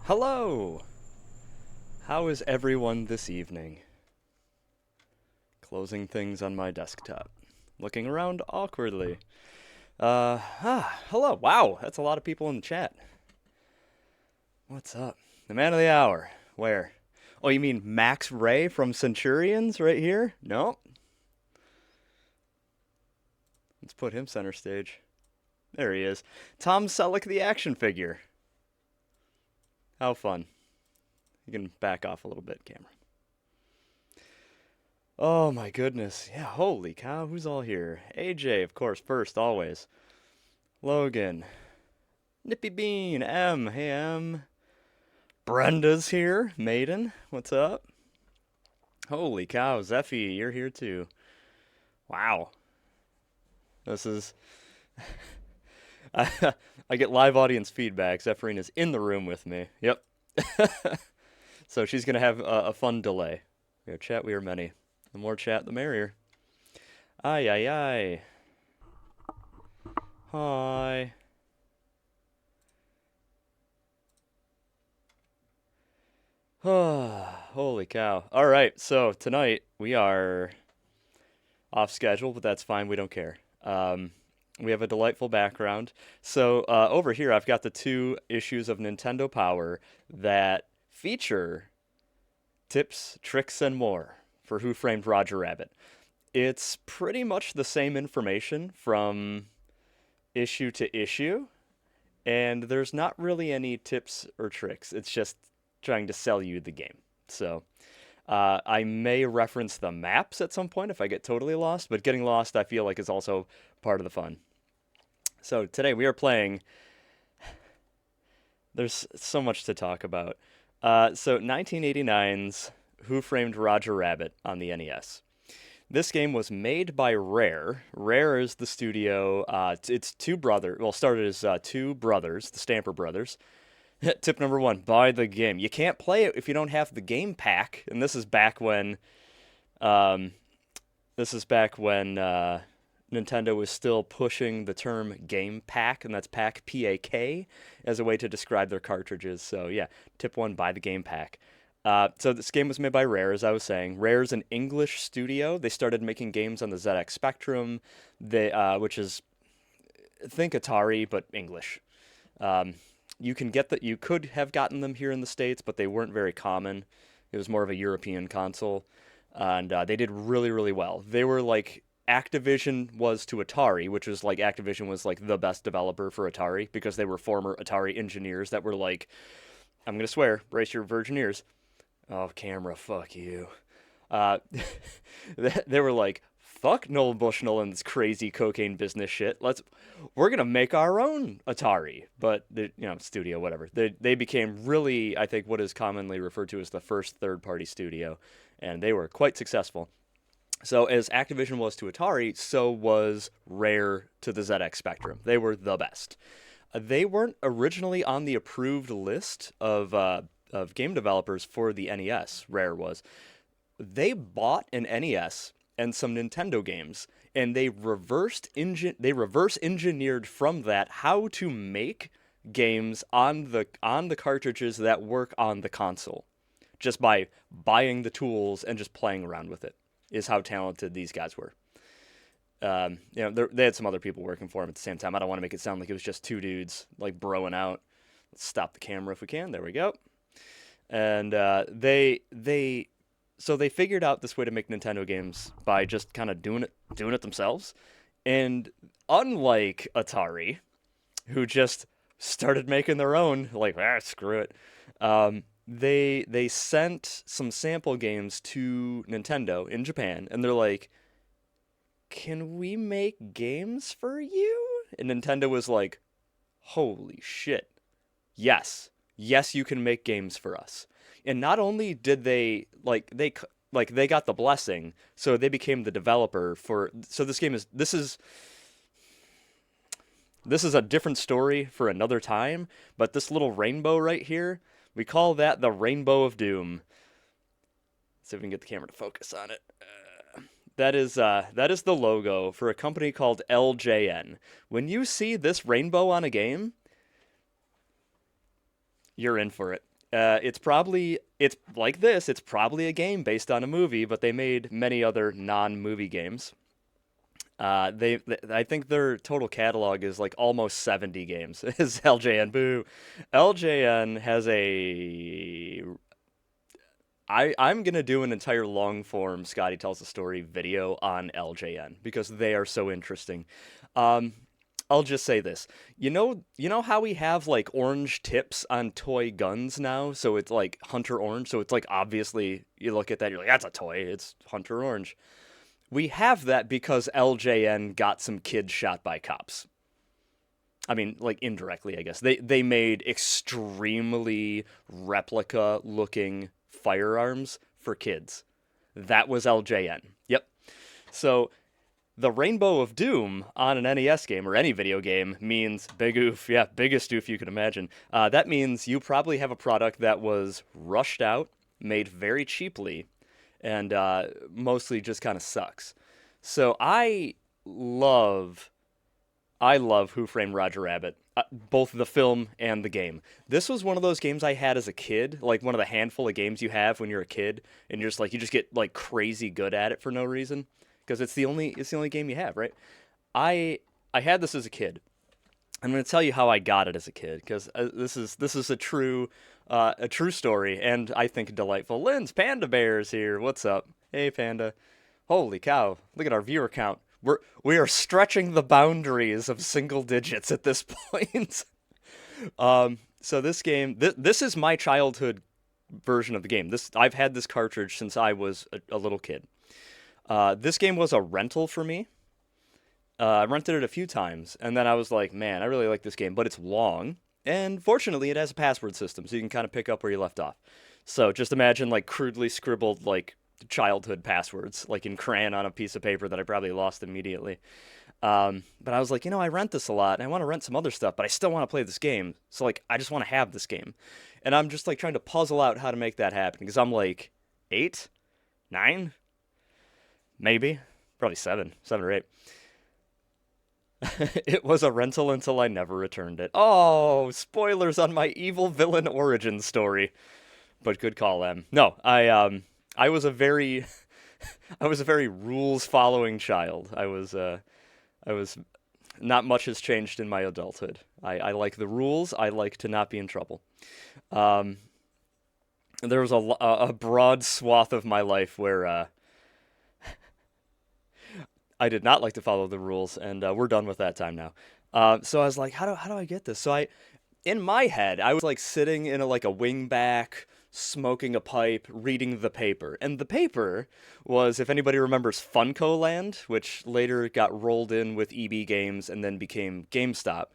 Hello! How is everyone this evening? Closing things on my desktop. Looking around awkwardly. Hello. Wow, that's a lot of people in the chat. What's up? The man of the hour. Where? Oh, you mean Max Ray from Centurions right here? No. Let's put him center stage. There he is. Tom Selleck, the action figure. How fun. You can back off a little bit, camera. Oh my goodness. Yeah, holy cow, who's all here? AJ, of course, first, always. Logan. Nippy Bean. M. Hey, M. Brenda's here. Maiden, what's up? Holy cow, Zeffy, you're here too. Wow. This is. I, I get live audience feedback. Zephyrin is in the room with me. Yep. So she's going to have a fun delay. We have chat, we are many. The more chat, the merrier. Aye, aye, aye. Hi. Holy cow. All right, so tonight we are off schedule, but that's fine. We don't care. We have a delightful background. So over here, I've got the two issues of Nintendo Power that feature tips, tricks, and more for Who Framed Roger Rabbit. It's pretty much the same information from issue to issue, and there's not really any tips or tricks. It's just trying to sell you the game. So I may reference the maps at some point if I get totally lost, but getting lost I feel like is also part of the fun. So today we are playing. There's so much to talk about. So 1989's Who Framed Roger Rabbit on the NES. This game was made by Rare. Rare is the studio. It's two brothers. Well, started as two brothers, the Stamper brothers. Tip number one: buy the game. You can't play it if you don't have the game pack. And this is back when, um, Nintendo was still pushing the term game pack, and that's pack PAK as a way to describe their cartridges. So yeah, tip one: buy the game pack. So this game was made by Rare, as I was saying. Rare's an English studio. They started making games on the ZX Spectrum, which is think Atari but English. Um, you can get that. You could have gotten them here in the States, but they weren't very common. It was more of a European console, and they did really, really well. They were like Activision was to Atari, which was like Activision was like the best developer for Atari because they were former Atari engineers that were like, I'm gonna swear, brace your virgin ears. Oh, camera, fuck you. Uh, they were like, fuck Nolan Bushnell and this crazy cocaine business shit. We're gonna make our own Atari, but studio, whatever. They became really, I think, what is commonly referred to as the first third-party studio, and they were quite successful. So as Activision was to Atari, so was Rare to the ZX Spectrum. They were the best. They weren't originally on the approved list of game developers for the NES. Rare was. They bought an NES and some Nintendo games, and they reverse engineered from that how to make games on the cartridges that work on the console, just by buying the tools and just playing around with it. Is how talented these guys were. They had some other people working for them at the same time. I don't want to make it sound like it was just two dudes like broing out. Let's stop the camera if we can. There we go. And so they figured out this way to make Nintendo games by just kind of doing it themselves. And unlike Atari, who just started making their own, like screw it, they sent some sample games to Nintendo in Japan, and they're like, "Can we make games for you?" And Nintendo was like, "Holy shit, yes, you can make games for us." And not only did they got the blessing, so they became the developer for. So this is a different story for another time. But this little rainbow right here, we call that the Rainbow of Doom. Let's see if we can get the camera to focus on it. That is the logo for a company called LJN. When you see this rainbow on a game, you're in for it. It's like this. It's probably a game based on a movie, but they made many other non-movie games. I think their total catalog is like almost 70 games. Is LJN? Boo. LJN has a. I'm gonna do an entire long form Scotty tells a story video on LJN because they are so interesting. Um, I'll just say this. You know how we have like orange tips on toy guns now? So it's like Hunter Orange. So it's like obviously you look at that, you're like, that's a toy. It's Hunter Orange. We have that because LJN got some kids shot by cops. I mean, like indirectly, I guess. They made extremely replica looking firearms for kids. That was LJN. Yep. So the Rainbow of Doom on an NES game or any video game means big oof. Yeah, biggest oof you could imagine. That means you probably have a product that was rushed out, made very cheaply, and mostly just kind of sucks. So love I love Who Framed Roger Rabbit, both the film and the game. This was one of those games I had as a kid, like one of the handful of games you have when you're a kid, and you're just like you just get like crazy good at it for no reason because it's the only game you have, right? I I had this as a kid. I'm going to tell you how I got it as a kid because this is a true story and I think delightful. Lynn's Panda Bears here. What's up? Hey Panda. Holy cow! Look at our viewer count. We are stretching the boundaries of single digits at this point. So this game, this is my childhood version of the game. This I've had this cartridge since I was a little kid. This game was a rental for me. I rented it a few times, and then I was like, man, I really like this game, but it's long. And fortunately, it has a password system, so you can kind of pick up where you left off. So just imagine like crudely scribbled like childhood passwords, like in crayon on a piece of paper that I probably lost immediately. But I was like, I rent this a lot, and I want to rent some other stuff, but I still want to play this game. So like, I just want to have this game, and I'm just like trying to puzzle out how to make that happen because I'm like 8, 9, maybe, probably 7, 7 or 8. It was a rental until I never returned it. Oh, spoilers on my evil villain origin story. But good call, Em. No, I was a very I was a very rules following child. I was not much has changed in my adulthood. I like the rules. I like to not be in trouble. Um, there was a broad swath of my life where I did not like to follow the rules, and we're done with that time now. So I was like, how do I get this? So in my head, I was like sitting in like a wingback, smoking a pipe, reading the paper, and the paper was, if anybody remembers, Funko Land, which later got rolled in with EB Games and then became GameStop.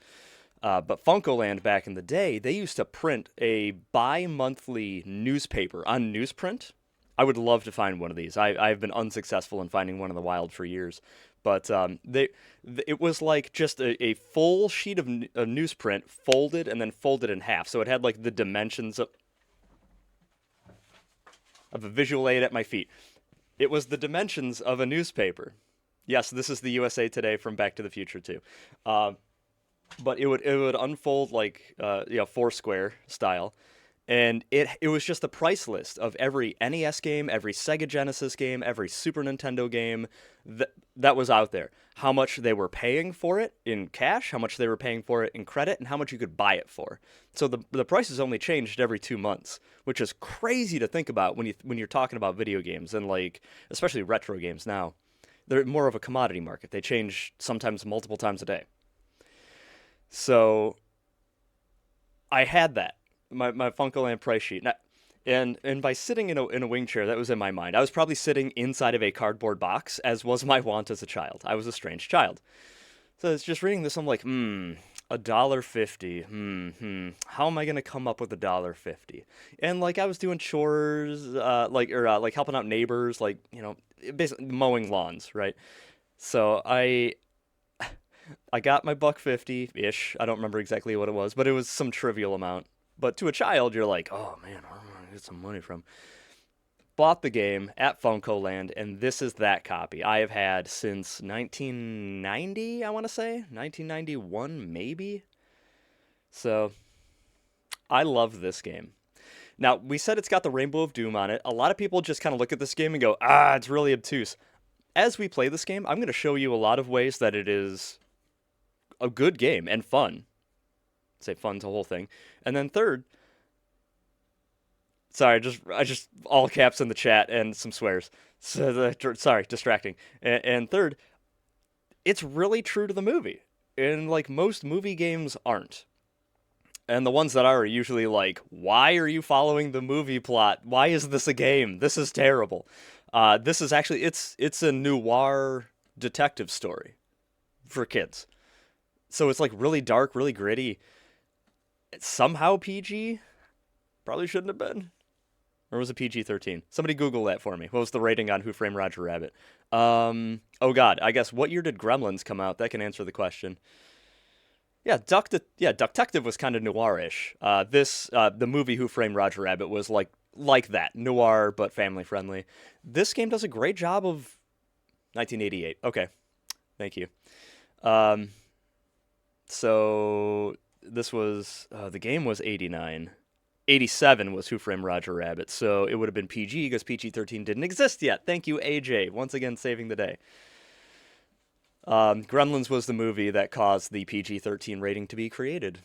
But Funko Land back in the day, they used to print a bi-monthly newspaper on newsprint. I would love to find one of these. I've been unsuccessful in finding one in the wild for years, but it was like just a full sheet of newsprint folded and then folded in half. So it had like the dimensions of a visual aid at my feet. It was the dimensions of a newspaper. Yes, this is the USA Today from Back to the Future too. Uh, but it would unfold like Foursquare style, and it was just a price list of every NES game, every Sega Genesis game, every Super Nintendo game that was out there. How much they were paying for it in cash, how much they were paying for it in credit, and how much you could buy it for. So the prices only changed every 2 months, which is crazy to think about when you're talking about video games and like especially retro games now. They're more of a commodity market. They change sometimes multiple times a day. So I had that my Funkoland price sheet. And by sitting in a wing chair, that was in my mind. I was probably sitting inside of a cardboard box, as was my wont as a child. I was a strange child. So it's just reading this. I'm like, $1.50. How am I gonna come up with $1.50? And like I was doing chores, like helping out neighbors, like basically mowing lawns, right? So I got my $1.50 ish. I don't remember exactly what it was, but it was some trivial amount. But to a child, you're like, oh man, where am I gonna get some money from? Bought the game at Funko Land, and this is that copy I have had since 1990, I want to say. 1991, maybe? So I love this game. Now, we said it's got the Rainbow of Doom on it. A lot of people just kind of look at this game and go, ah, it's really obtuse. As we play this game, I'm going to show you a lot of ways that it is a good game and fun. Say fun's a whole thing. And then third, sorry, I just all caps in the chat and some swears. Sorry, distracting. And third, it's really true to the movie. And like most movie games aren't. And the ones that are usually like, why are you following the movie plot? Why is this a game? This is terrible. This is actually it's a noir detective story for kids. So it's like really dark, really gritty. It's somehow PG. Probably shouldn't have been. Or was it PG-13? Somebody Google that for me. What was the rating on Who Framed Roger Rabbit? Oh God, I guess what year did Gremlins come out? That can answer the question. Yeah, Ducktective was kind of noirish. The movie Who Framed Roger Rabbit was like that, noir but family friendly. This game does a great job of 1988. Okay, thank you. Um, so this was the game was 89. 87 was Who Framed Roger Rabbit, so it would have been PG because PG-13 didn't exist yet. Thank you, AJ, once again saving the day. Gremlins was the movie that caused the PG-13 rating to be created.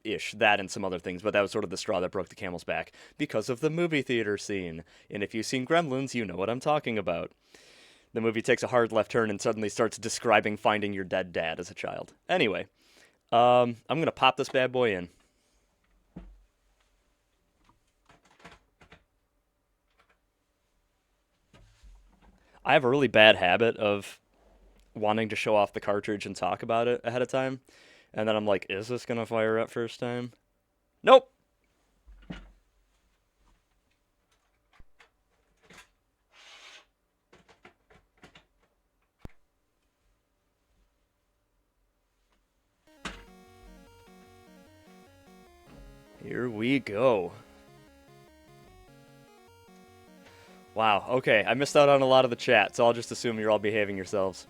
Ish, that and some other things, but that was sort of the straw that broke the camel's back because of the movie theater scene. And if you've seen Gremlins, you know what I'm talking about. The movie takes a hard left turn and suddenly starts describing finding your dead dad as a child. Anyway, I'm going to pop this bad boy in. I have a really bad habit of wanting to show off the cartridge and talk about it ahead of time. And then I'm like, is this going to fire up first time? Nope. Here we go. Wow, okay, I missed out on a lot of the chat, so I'll just assume you're all behaving yourselves.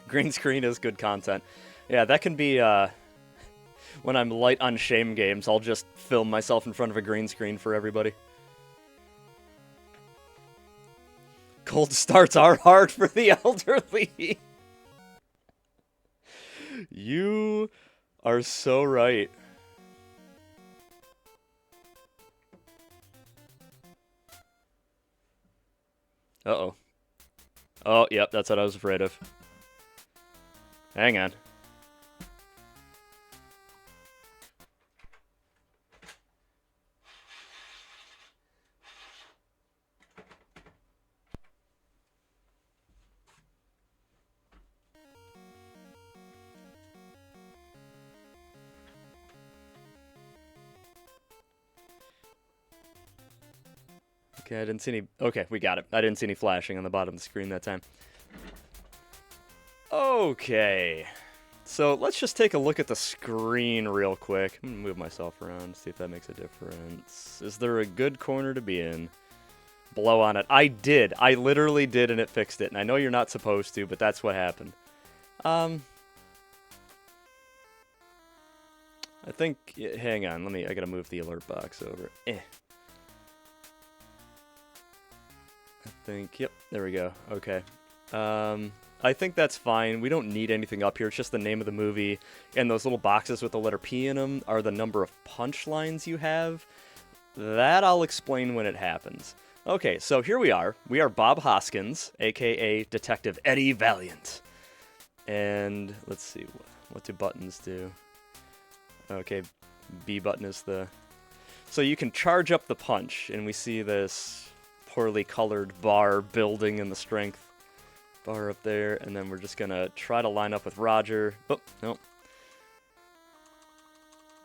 Green screen is good content. Yeah, that can be, when I'm light on shame games, I'll just film myself in front of a green screen for everybody. Cold starts are hard for the elderly. You are so right. Uh-oh. Oh, yep, that's what I was afraid of. Hang on. Okay, I didn't see any... Okay, we got it. I didn't see any flashing on the bottom of the screen that time. Okay. So let's just take a look at the screen real quick. I'm gonna move myself around, see if that makes a difference. Is there a good corner to be in? Blow on it. I did. I literally did, and it fixed it. And I know you're not supposed to, but that's what happened. I think... Hang on. I gotta move the alert box over. I think, yep, there we go. Okay. I think that's fine. We don't need anything up here. It's just the name of the movie. And those little boxes with the letter P in them are the number of punchlines you have. That I'll explain when it happens. Okay, so here we are. We are Bob Hoskins, a.k.a. Detective Eddie Valiant. And let's see, what do buttons do? Okay, B button is the... So you can charge up the punch, and we see this poorly colored bar building in the strength bar up there, and then we're just gonna try to line up with Roger. Oh, no.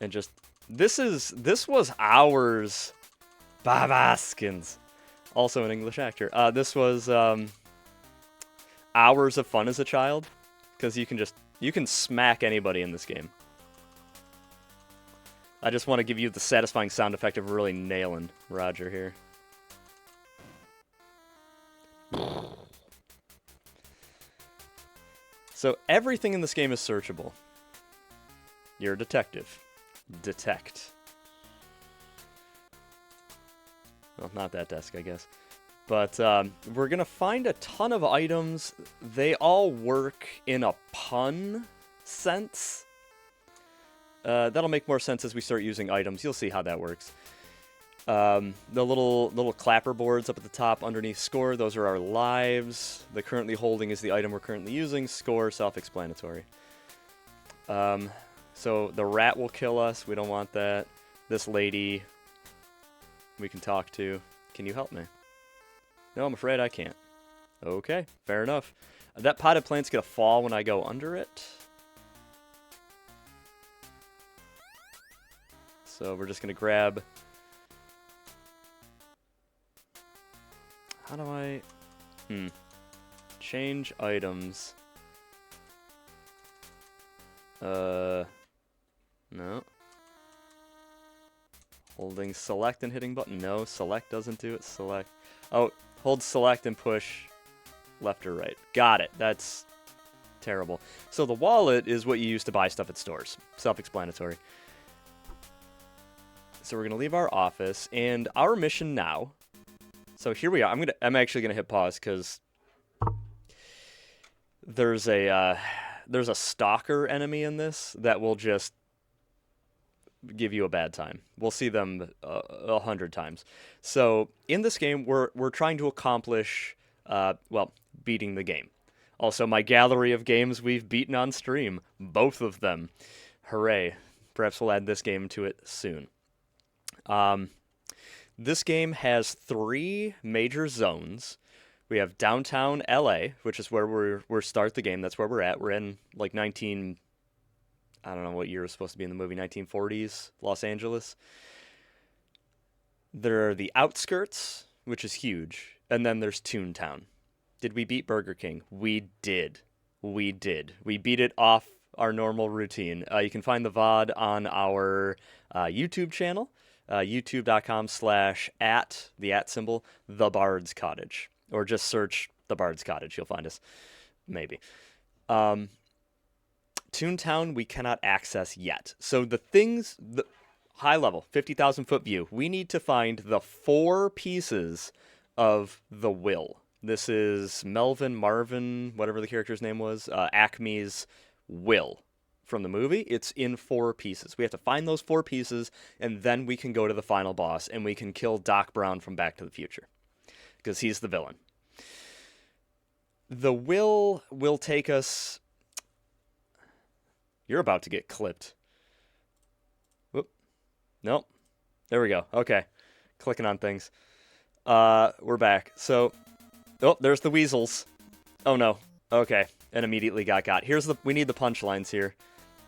And just... This was ours. Bob Hoskins. Also an English actor. This was hours of fun as a child, because you can smack anybody in this game. I just want to give you the satisfying sound effect of really nailing Roger here. So everything in this game is searchable. You're a detective. Detect. Well, not that desk, I guess. But we're going to find a ton of items. They all work in a pun sense. That'll make more sense as we start using items. You'll see how that works. The little clapper boards up at the top underneath score, those are our lives. The currently holding is the item we're currently using. Score, self-explanatory. So the rat will kill us. We don't want that. This lady we can talk to. Can you help me? No, I'm afraid I can't. Okay, fair enough. That potted plant's gonna fall when I go under it. So we're just gonna grab... How do I... Change items. No. Holding select and hitting button. No, select doesn't do it. Select. Oh, hold select and push left or right. Got it. That's terrible. So the wallet is what you use to buy stuff at stores. Self-explanatory. So we're going to leave our office and our mission now. So here we are. I'm actually going to hit pause because there's a stalker enemy in this that will just give you a bad time. We'll see them 100 times. So in this game, we're trying to accomplish, beating the game. Also, my gallery of games we've beaten on stream, both of them. Hooray. Perhaps we'll add this game to it soon. This game has 3 major zones. We have downtown LA, which is where we're start the game. That's where we're at. We're in like I don't know what year was supposed to be in the movie, 1940s, Los Angeles. There are the outskirts, which is huge, and then there's Toontown. Did we beat Burger King? We did. We beat it off our normal routine. You can find the VOD on our YouTube channel, youtube.com/@ the Bard's Cottage, or just search the Bard's Cottage. You'll find us, maybe. Toontown we cannot access yet. So the high level, 50,000 foot view, we need to find the 4 pieces of the will. This is Marvin, whatever the character's name was, Acme's will from the movie. It's in 4 pieces. We have to find those 4 pieces, and then we can go to the final boss, and we can kill Doc Brown from Back to the Future, because he's the villain. The will take us... You're about to get clipped. Whoop. Nope. There we go. Okay. Clicking on things. We're back. So, oh, there's the weasels. Oh no. Okay. And immediately got. We need the punchlines here.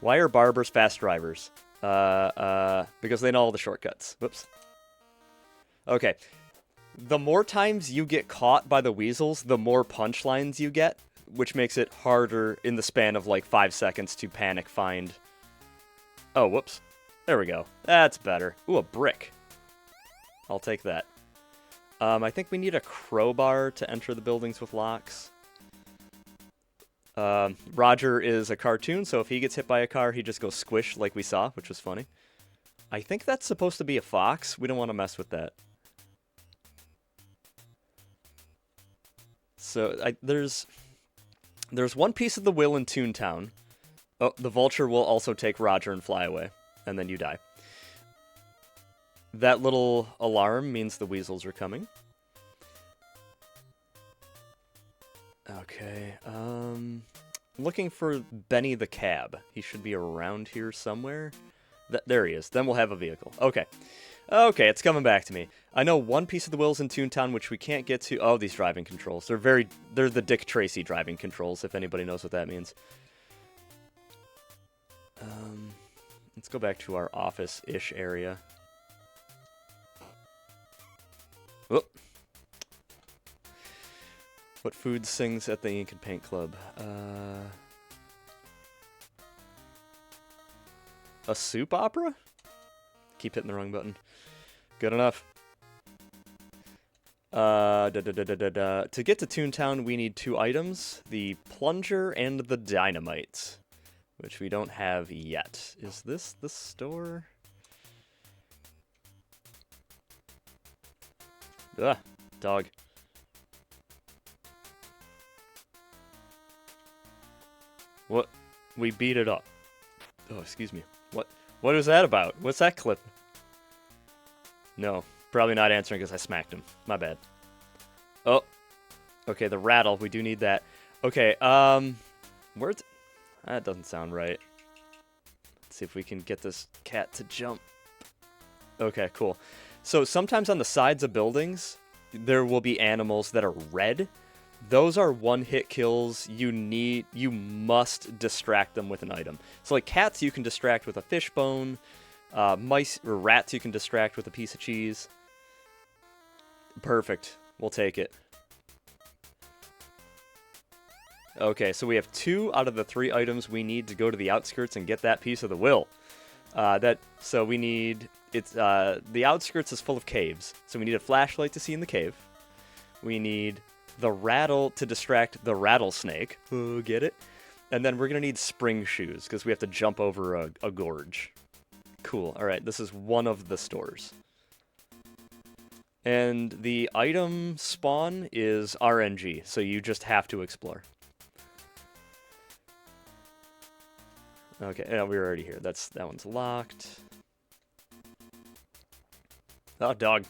Why are barbers fast drivers? Because they know all the shortcuts. Whoops. Okay. The more times you get caught by the weasels, the more punchlines you get, which makes it harder in the span of like 5 seconds to panic find. Oh, whoops. There we go. That's better. Ooh, a brick. I'll take that. I think we need a crowbar to enter the buildings with locks. Roger is a cartoon, so if he gets hit by a car, he just goes squish like we saw, which was funny. I think that's supposed to be a fox. We don't want to mess with that. So there's 1 piece of the will in Toontown. Oh, the vulture will also take Roger and fly away, and then you die. That little alarm means the weasels are coming. Okay, looking for Benny the Cab. He should be around here somewhere. There he is. Then we'll have a vehicle. Okay. Okay, it's coming back to me. I know 1 piece of the will's in Toontown, which we can't get to. Oh, these driving controls. They're the Dick Tracy driving controls, if anybody knows what that means. Let's go back to our office-ish area. Whoop. What food sings at the Ink and Paint Club? A soup opera? Keep hitting the wrong button. Good enough. To get to Toontown, we need 2 items. The plunger and the dynamite, which we don't have yet. Is this the store? Ugh, dog. What? We beat it up. Oh, excuse me. What is that about? What's that clip? No, probably not answering because I smacked him. My bad. Oh, okay, the rattle. We do need that. Okay, where's... That doesn't sound right. Let's see if we can get this cat to jump. Okay, cool. So sometimes on the sides of buildings, there will be animals that are red. Those are one-hit kills. You must distract them with an item. So like cats, you can distract with a fishbone. Mice or rats, you can distract with a piece of cheese. Perfect. We'll take it. Okay, so we have 2 out of the 3 items we need to go to the outskirts and get that piece of the will. So we need... the outskirts is full of caves, so we need a flashlight to see in the cave. We need the rattle to distract the rattlesnake. Oh, get it? And then we're going to need spring shoes, because we have to jump over a gorge. Cool. Alright, this is one of the stores. And the item spawn is RNG, so you just have to explore. Okay, yeah, we're already here. That one's locked. Oh, dog.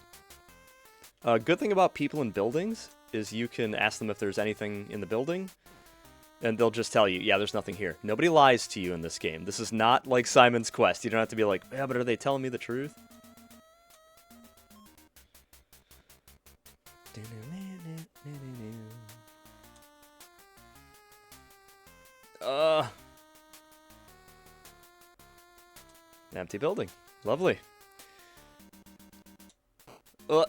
Good thing about people in buildings is you can ask them if there's anything in the building, and they'll just tell you, yeah, there's nothing here. Nobody lies to you in this game. This is not like Simon's Quest. You don't have to be like, yeah, but are they telling me the truth? An empty building. Lovely. I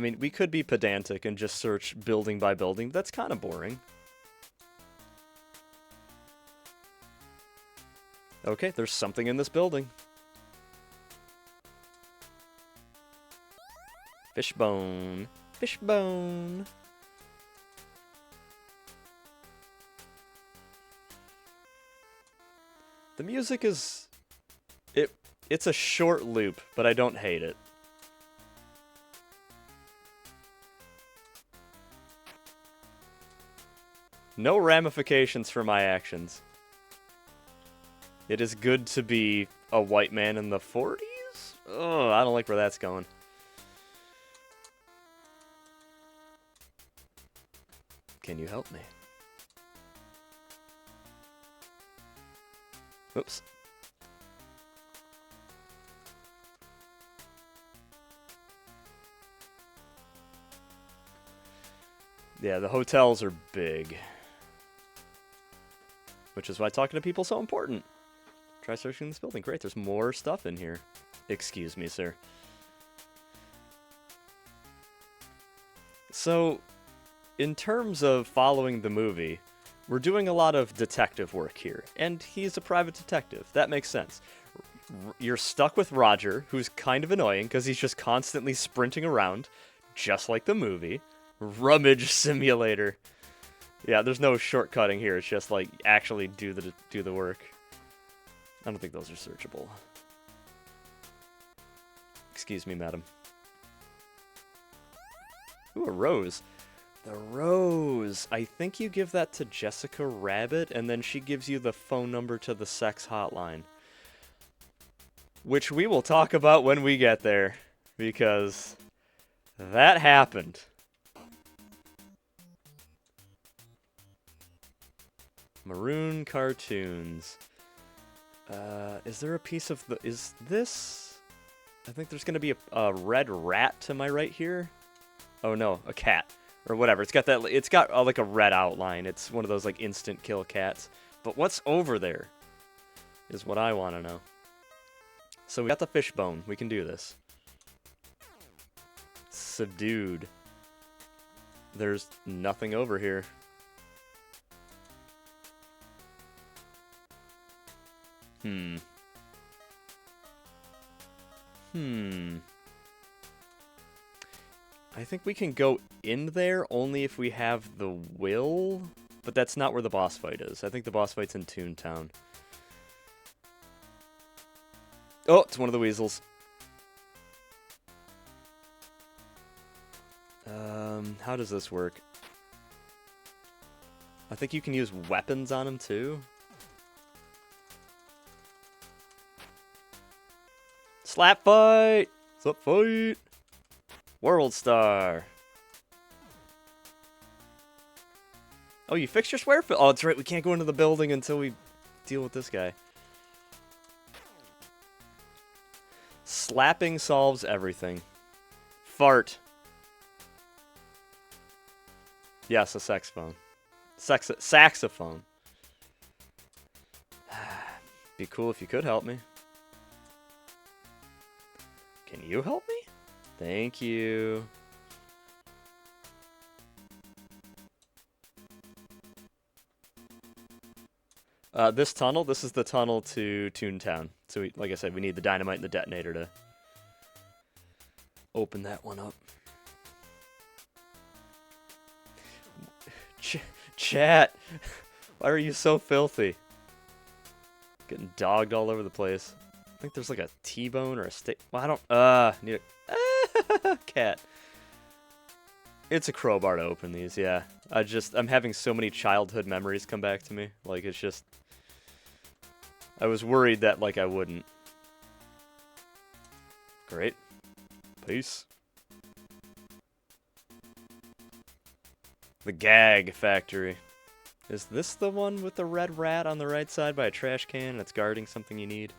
mean, we could be pedantic and just search building by building, but that's kind of boring. Okay, there's something in this building. Fishbone. Fishbone. The music is... It's a short loop, but I don't hate it. No ramifications for my actions. It is good to be a white man in the 40s? Oh, I don't like where that's going. Can you help me? Oops. Yeah, the hotels are big. Which is why talking to people is so important. Try searching this building. Great, there's more stuff in here. Excuse me, sir. So, in terms of following the movie, we're doing a lot of detective work here. And he's a private detective. That makes sense. You're stuck with Roger, who's kind of annoying because he's just constantly sprinting around, just like the movie. Rummage simulator. Yeah, there's no shortcutting here. It's just like actually do the work. I don't think those are searchable. Excuse me, madam. Ooh, a rose. The rose. I think you give that to Jessica Rabbit, and then she gives you the phone number to the sex hotline. Which we will talk about when we get there, because that happened. Maroon cartoons. Is there a piece of the... Is this... I think there's going to be a red rat to my right here. Oh no, a cat. Or whatever. It's got that... It's got like a red outline. It's one of those like instant kill cats. But what's over there is what I want to know. So we got the fishbone. We can do this. Subdued. There's nothing over here. I think we can go in there only if we have the will, but that's not where the boss fight is. I think the boss fight's in Toontown. Oh, it's one of the weasels. How does this work? I think you can use weapons on him too. Slap fight! Slap fight! World Star. Oh, you fixed your swear field? Oh, that's right. We can't go into the building until we deal with this guy. Slapping solves everything. Fart. Yes, a saxophone. Saxophone. Be cool if you could help me. Can you help me? Thank you. This tunnel, this is the tunnel to Toontown. So, like I said, we need the dynamite and the detonator to open that one up. Chat, why are you so filthy? Getting dogged all over the place. I think there's like a T-bone or a steak. Well, I don't, need a cat. It's a crowbar to open these, yeah. I'm having so many childhood memories come back to me. Like, it's just, I was worried that, like, I wouldn't. Great. Peace. The Gag Factory. Is this the one with the red rat on the right side by a trash can that's guarding something you need?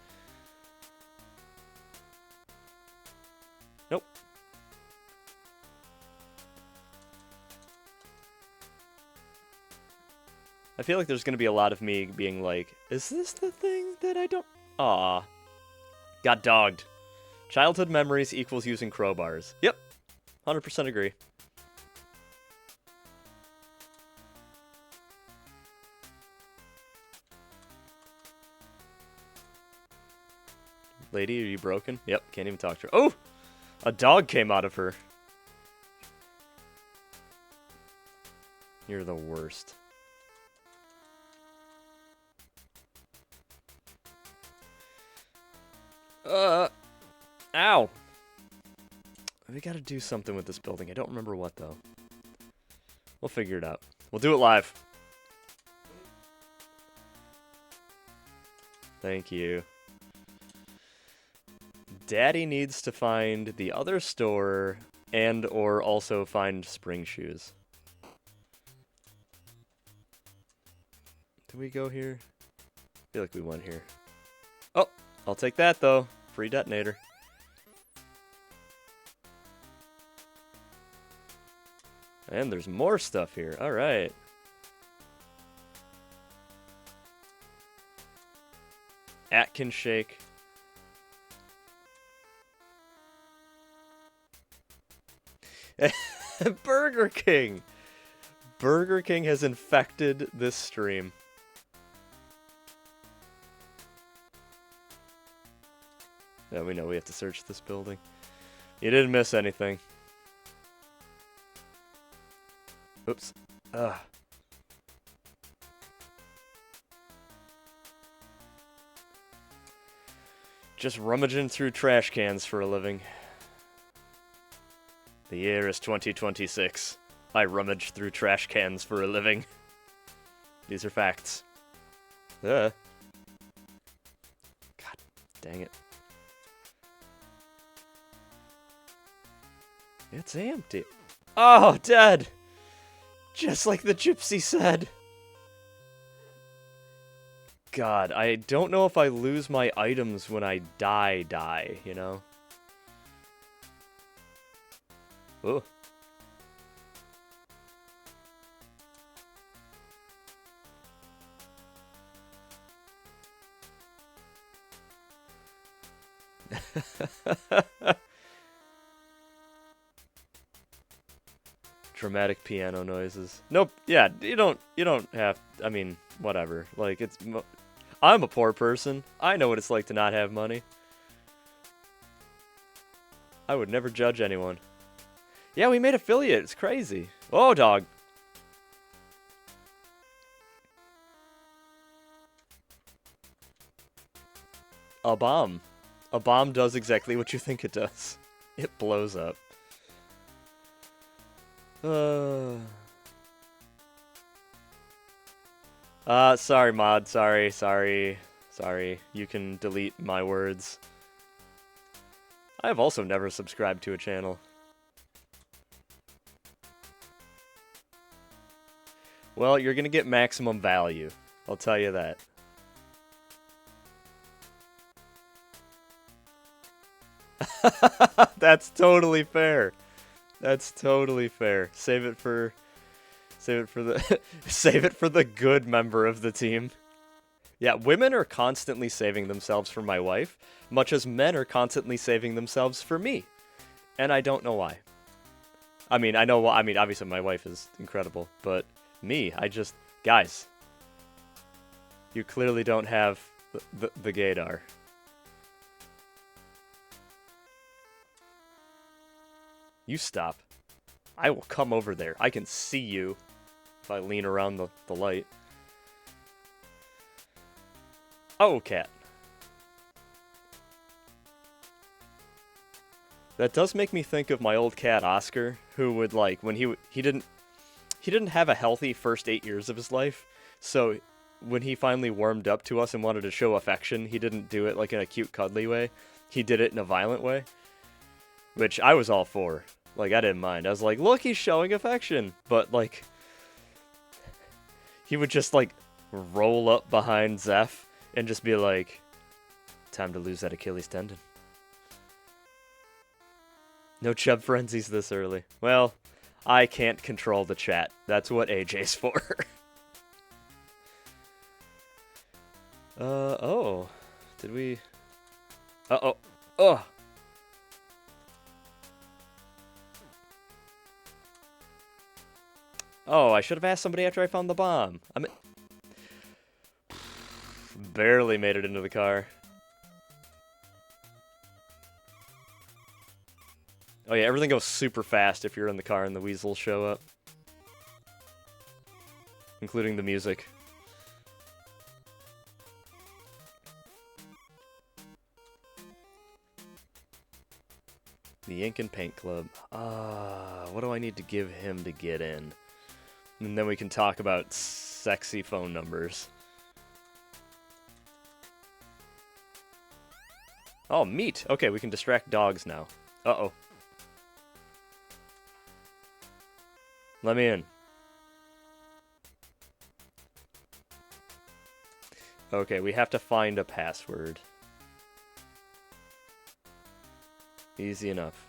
Nope. I feel like there's going to be a lot of me being like, is this the thing that I don't... Aw. Got dogged. Childhood memories equals using crowbars. Yep. 100% agree. Lady, are you broken? Yep, can't even talk to her. Oh! A dog came out of her. You're the worst. Ow! We gotta do something with this building. I don't remember what, though. We'll figure it out. We'll do it live. Thank you. Daddy needs to find the other store and or also find spring shoes. Did we go here? I feel like we went here. Oh, I'll take that though. Free detonator. And there's more stuff here. All right. Atkins shake. Burger King! Burger King has infected this stream. Yeah, we know we have to search this building. You didn't miss anything. Oops. Ugh. Just rummaging through trash cans for a living. The year is 2026. I rummage through trash cans for a living. These are facts. God dang it. It's empty. Oh, dead! Just like the gypsy said. God, I don't know if I lose my items when I die, you know? Oh. Dramatic piano noises. Nope. Yeah, you don't have, I mean, whatever. Like, I'm a poor person. I know what it's like to not have money. I would never judge anyone. Yeah, we made affiliate. It's crazy. Oh, dog. A bomb. A bomb does exactly what you think it does. It blows up. Sorry, mod. Sorry. You can delete my words. I have also never subscribed to a channel. Well, you're gonna get maximum value. I'll tell you that. That's totally fair. That's totally fair. Save it for the save it for the good member of the team. Yeah, women are constantly saving themselves for my wife, much as men are constantly saving themselves for me. And I don't know why. I mean, obviously my wife is incredible, but me, guys, you clearly don't have the gaydar. You stop. I will come over there. I can see you if I lean around the light. Oh, cat. That does make me think of my old cat Oscar, who would like when he didn't have a healthy first 8 years of his life, so when he finally warmed up to us and wanted to show affection, he didn't do it like in a cute cuddly way. He did it in a violent way, which I was all for. Like, I didn't mind. I was like, look, he's showing affection. But, like, he would just, like, roll up behind Zeph and just be like, time to lose that Achilles tendon. No chub frenzies this early. Well, I can't control the chat. That's what AJ's for. Oh. Did we... Uh-oh. Ugh. Oh, I should have asked somebody after I found the bomb. Barely made it into the car. Oh yeah, everything goes super fast if you're in the car and the weasels show up. Including the music. The Ink and Paint Club. What do I need to give him to get in? And then we can talk about sexy phone numbers. Oh, meat! Okay, we can distract dogs now. Uh-oh. Let me in. Okay, we have to find a password. Easy enough.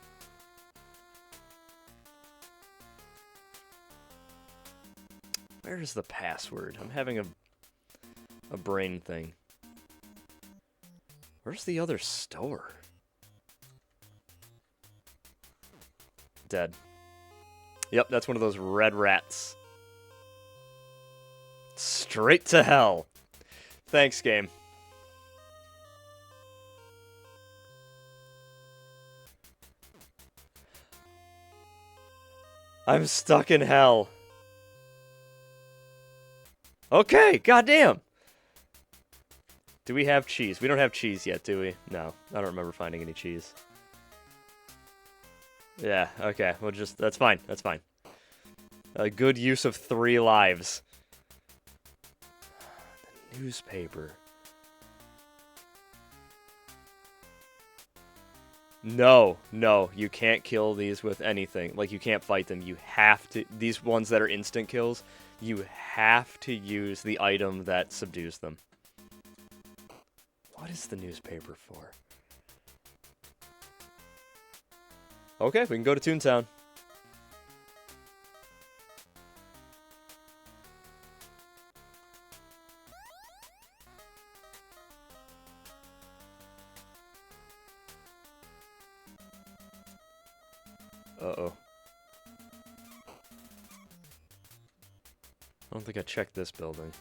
Where's the password? I'm having a brain thing. Where's the other store? Dead. Yep, that's one of those red rats. Straight to hell. Thanks, game. I'm stuck in hell. Okay, goddamn. Do we have cheese? We don't have cheese yet, do we? No, I don't remember finding any cheese. Yeah, okay, we'll just... That's fine, that's fine. A good use of 3 lives. The newspaper. No, you can't kill these with anything. Like, you can't fight them. You have to... These ones that are instant kills, you have to use the item that subdues them. What is the newspaper for? Okay, we can go to Toontown. Uh-oh. I don't think I checked this building.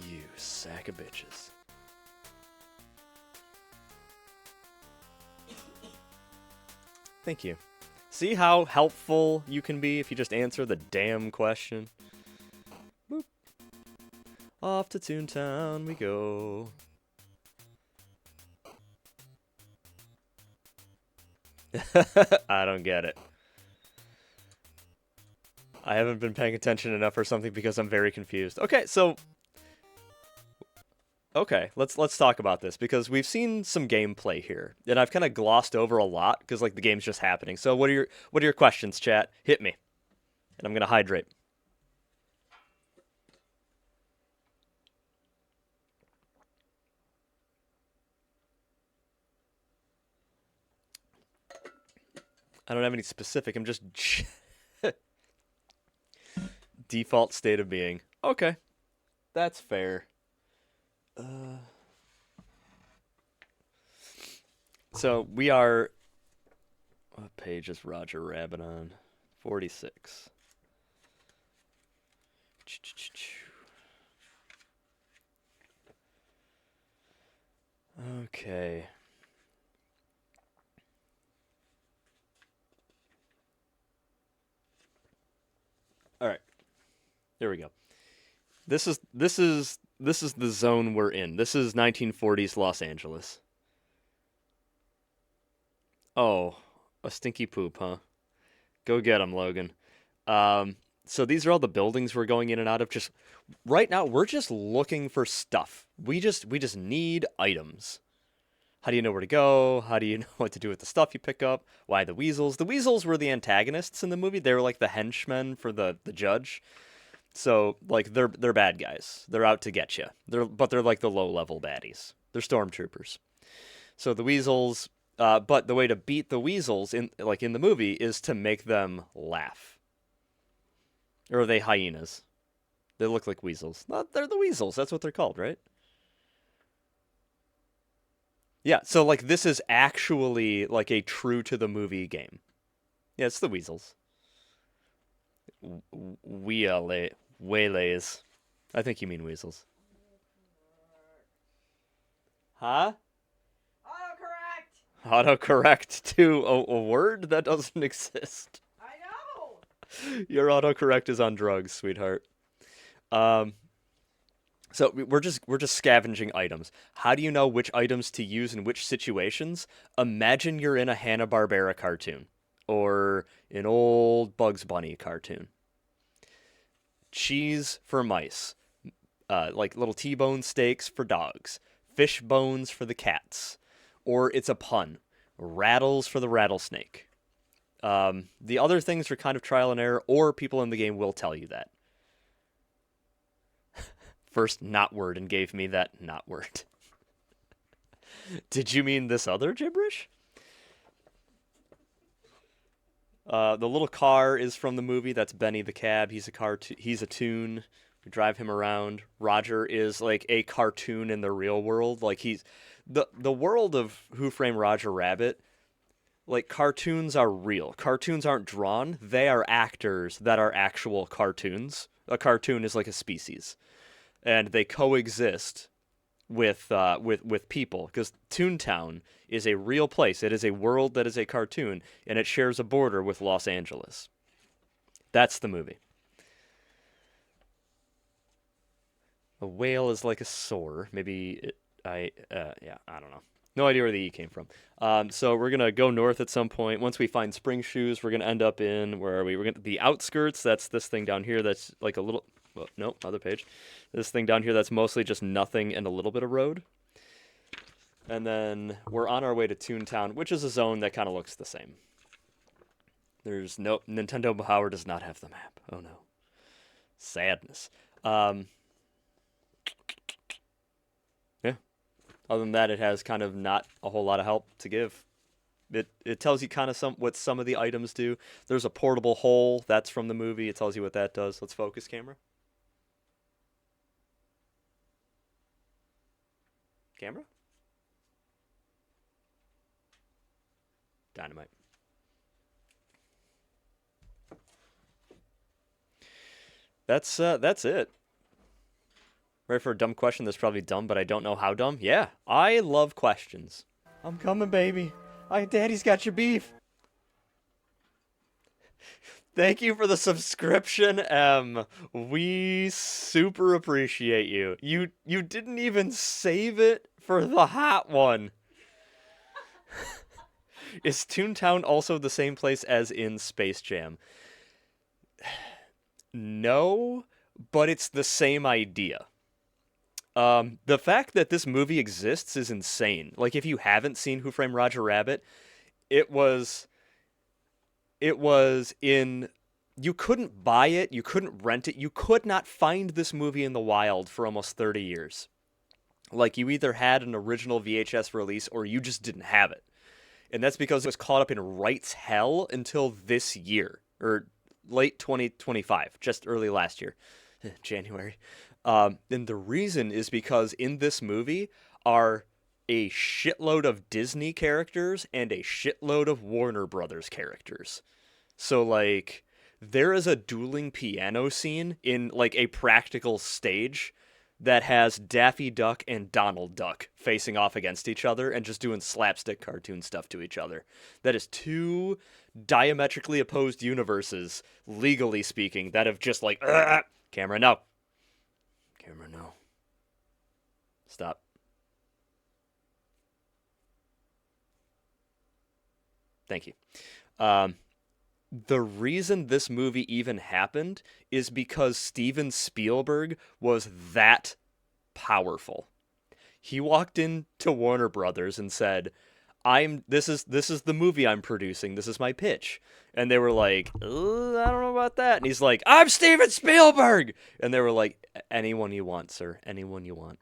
You sack of bitches. Thank you. See how helpful you can be if you just answer the damn question? Boop. Off to Toontown we go. I don't get it. I haven't been paying attention enough or something because I'm very confused. Okay, so okay, let's talk about this because we've seen some gameplay here, and I've kind of glossed over a lot because like the game's just happening. So what are your questions, chat? Hit me, and I'm gonna hydrate. I don't have any specific. I'm just default state of being. Okay, that's fair. Uh, so we are. What page is Roger Rabbit on? 46. Okay. All right. There we go. This is the zone we're in. This is 1940s Los Angeles. Oh, a stinky poop, huh? Go get 'em, Logan. So these are all the buildings we're going in and out of. Just right now, we're just looking for stuff. We just need items. How do you know where to go? How do you know what to do with the stuff you pick up? Why the weasels? The weasels were the antagonists in the movie. They were like the henchmen for the judge. So like they're bad guys. They're out to get you. They're like the low level baddies. They're stormtroopers. So the weasels. But the way to beat the weasels in the movie is to make them laugh. Or are they hyenas? They look like weasels. No, they're the weasels. That's what they're called, right? Yeah. So like this is actually like a true to the movie game. Yeah, it's the weasels. Weale waylays. I think you mean weasels. Huh? Autocorrect! Autocorrect to a word that doesn't exist. I know! Your autocorrect is on drugs, sweetheart. Um, so we're just scavenging items. How do you know which items to use in which situations? Imagine you're in a Hanna-Barbera cartoon or an old Bugs Bunny cartoon. Cheese for mice, like little T-bone steaks for dogs, fish bones for the cats, or it's a pun, rattles for the rattlesnake. The other things are kind of trial and error, or people in the game will tell you that. First not word and gave me that not word. Did you mean this other gibberish? The little car is from the movie. That's Benny the cab. He's a he's a tune. We drive him around. Roger is like a cartoon in the real world. Like he's the world of Who Framed Roger Rabbit. Like cartoons are real. Cartoons aren't drawn. They are actors that are actual cartoons. A cartoon is like a species, and they coexist with people because Toontown is a real place. It is a world that is a cartoon, and it shares a border with Los Angeles. That's the movie. A whale is like a sore. Maybe yeah, I don't know. No idea where the E came from. So we're gonna go north at some point. Once we find spring shoes, we're gonna end up in where are we? We're gonna the outskirts. That's this thing down here. That's like a little. Well, no, other page. This thing down here. That's mostly just nothing and a little bit of road. And then we're on our way to Toontown, which is a zone that kind of looks the same. There's no Nintendo Power does not have the map. Oh no, sadness. Um, yeah. Other than that, it has kind of not a whole lot of help to give. It tells you kind of some of the items do. There's a portable hole that's from the movie. It tells you what that does. Let's focus camera. Camera. Dynamite. That's it. Ready for a dumb question that's probably dumb, but I don't know how dumb? Yeah, I love questions. I'm coming, baby. Daddy's got your beef. Thank you for the subscription, M. We super appreciate you. You didn't even save it for the hot one. Is Toontown also the same place as in Space Jam? No, but it's the same idea. The fact that this movie exists is insane. Like, if you haven't seen Who Framed Roger Rabbit, it was it was in you couldn't buy it, you couldn't rent it, you could not find this movie in the wild for almost 30 years. Like, you either had an original VHS release or you just didn't have it. And that's because it was caught up in rights hell until this year, or late 2025, just early last year, January. And the reason is because in this movie are a shitload of Disney characters and a shitload of Warner Brothers characters. So, like, there is a dueling piano scene in, like, a practical stage that has Daffy Duck and Donald Duck facing off against each other and just doing slapstick cartoon stuff to each other. That is two diametrically opposed universes, legally speaking, that have just, like, camera, no. Camera, no. Stop. Thank you. Um, the reason this movie even happened is because Steven Spielberg was that powerful. He walked into Warner Brothers and said, "I'm this is the movie I'm producing. This is my pitch." And they were like, I don't know about that." And he's like, "I'm Steven Spielberg." And they were like, "Anyone you want, sir. Anyone you want."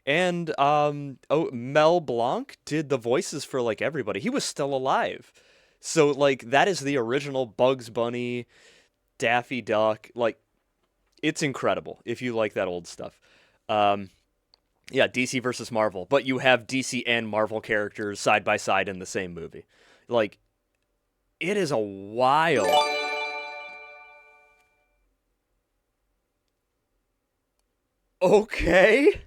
And Mel Blanc did the voices for like everybody. He was still alive. So like that is the original Bugs Bunny, Daffy Duck. Like, it's incredible if you like that old stuff. Um, yeah, DC versus Marvel, but you have DC and Marvel characters side by side in the same movie. Like, it is a wild. Okay.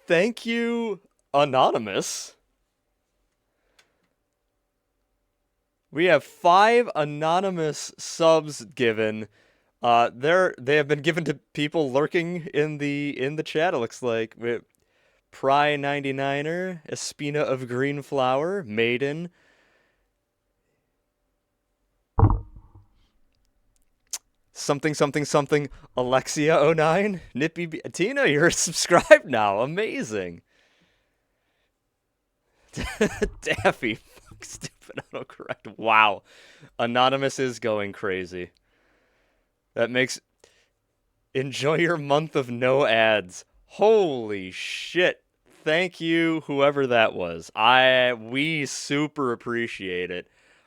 Thank you, Anonymous. We have 5 anonymous subs given. They have been given to people lurking in the chat. It looks like Pry 99er, Espina of Green Flower, Maiden, something something something, Alexia 09, Nippy Tina. You're subscribed now. Amazing. Daffy, fuck, stupid autocorrect. Wow, Anonymous is going crazy. That makes enjoy your month of no ads. Holy shit. Thank you, whoever that was. We super appreciate it.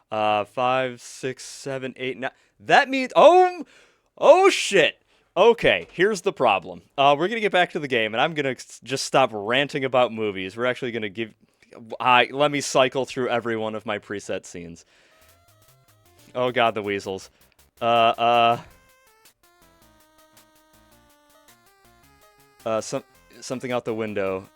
5, 6, 7, 8, 9. That means oh shit. Okay, here's the problem. We're gonna get back to the game, and I'm gonna just stop ranting about movies. We're actually gonna give. Let me cycle through every one of my preset scenes. Oh god, the weasels. Uh, uh, something out the window.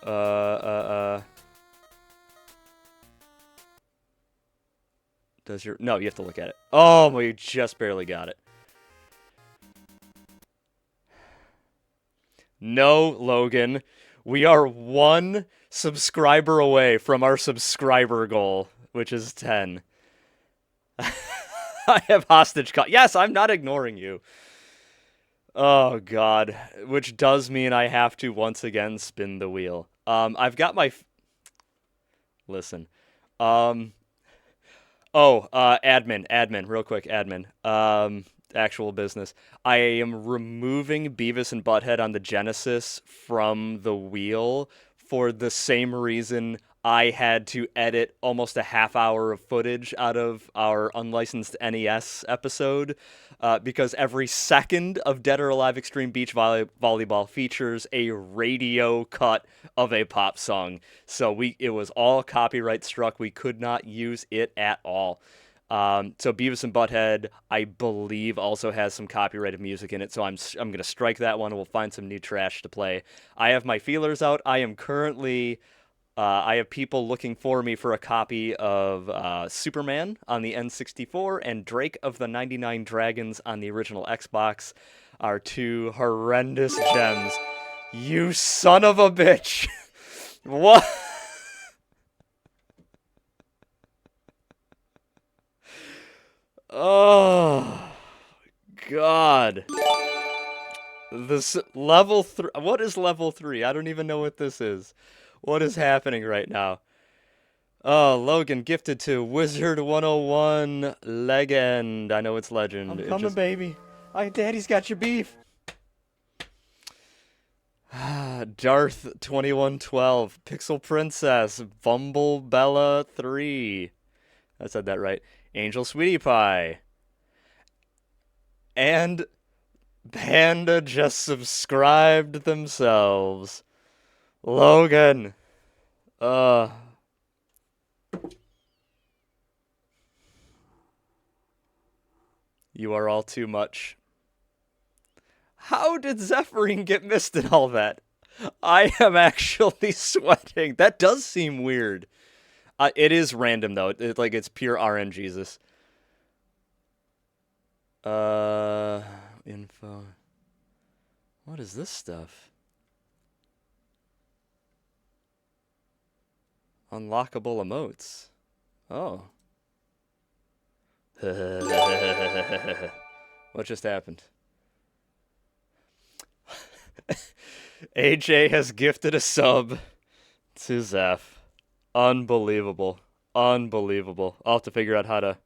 Does your no? You have to look at it. Oh, we just barely got it. No, Logan. We are 1 subscriber away from our subscriber goal, which is 10. I have hostage caught. Yes, I'm not ignoring you. Oh God, which does mean I have to once again spin the wheel. I've got my listen. Um, admin, real quick, admin. Actual business. I am removing Beavis and Butthead on the Genesis from the wheel for the same reason I had to edit almost a half hour of footage out of our unlicensed NES episode, because every second of Dead or Alive Extreme Beach Volleyball features a radio cut of a pop song. So it was all copyright struck. We could not use it at all. So Beavis and Butthead, I believe, also has some copyrighted music in it. So I'm gonna strike that one. We'll find some new trash to play. I have my feelers out. I am currently. I have people looking for me for a copy of Superman on the N64 and Drake of the 99 Dragons on the original Xbox. Are 2 horrendous gems. You son of a bitch! What? Oh, God. This level 3. What is level 3? I don't even know what this is. What is happening right now? Oh, Logan gifted to Wizard 101 Legend. I know it's Legend. I'm It coming, just baby. Daddy's got your beef. Darth 2112, Pixel Princess, Bumble Bella 3. I said that right. Angel Sweetie Pie. And Panda just subscribed themselves. Logan. Uh you are all too much. How did Zephyrine get missed in all that? I am actually sweating. That does seem weird. It is random though. It's pure RNGesus. Info. What is this stuff? Unlockable emotes. Oh. What just happened? AJ has gifted a sub to Zeph. Unbelievable. Unbelievable. I'll have to figure out how to...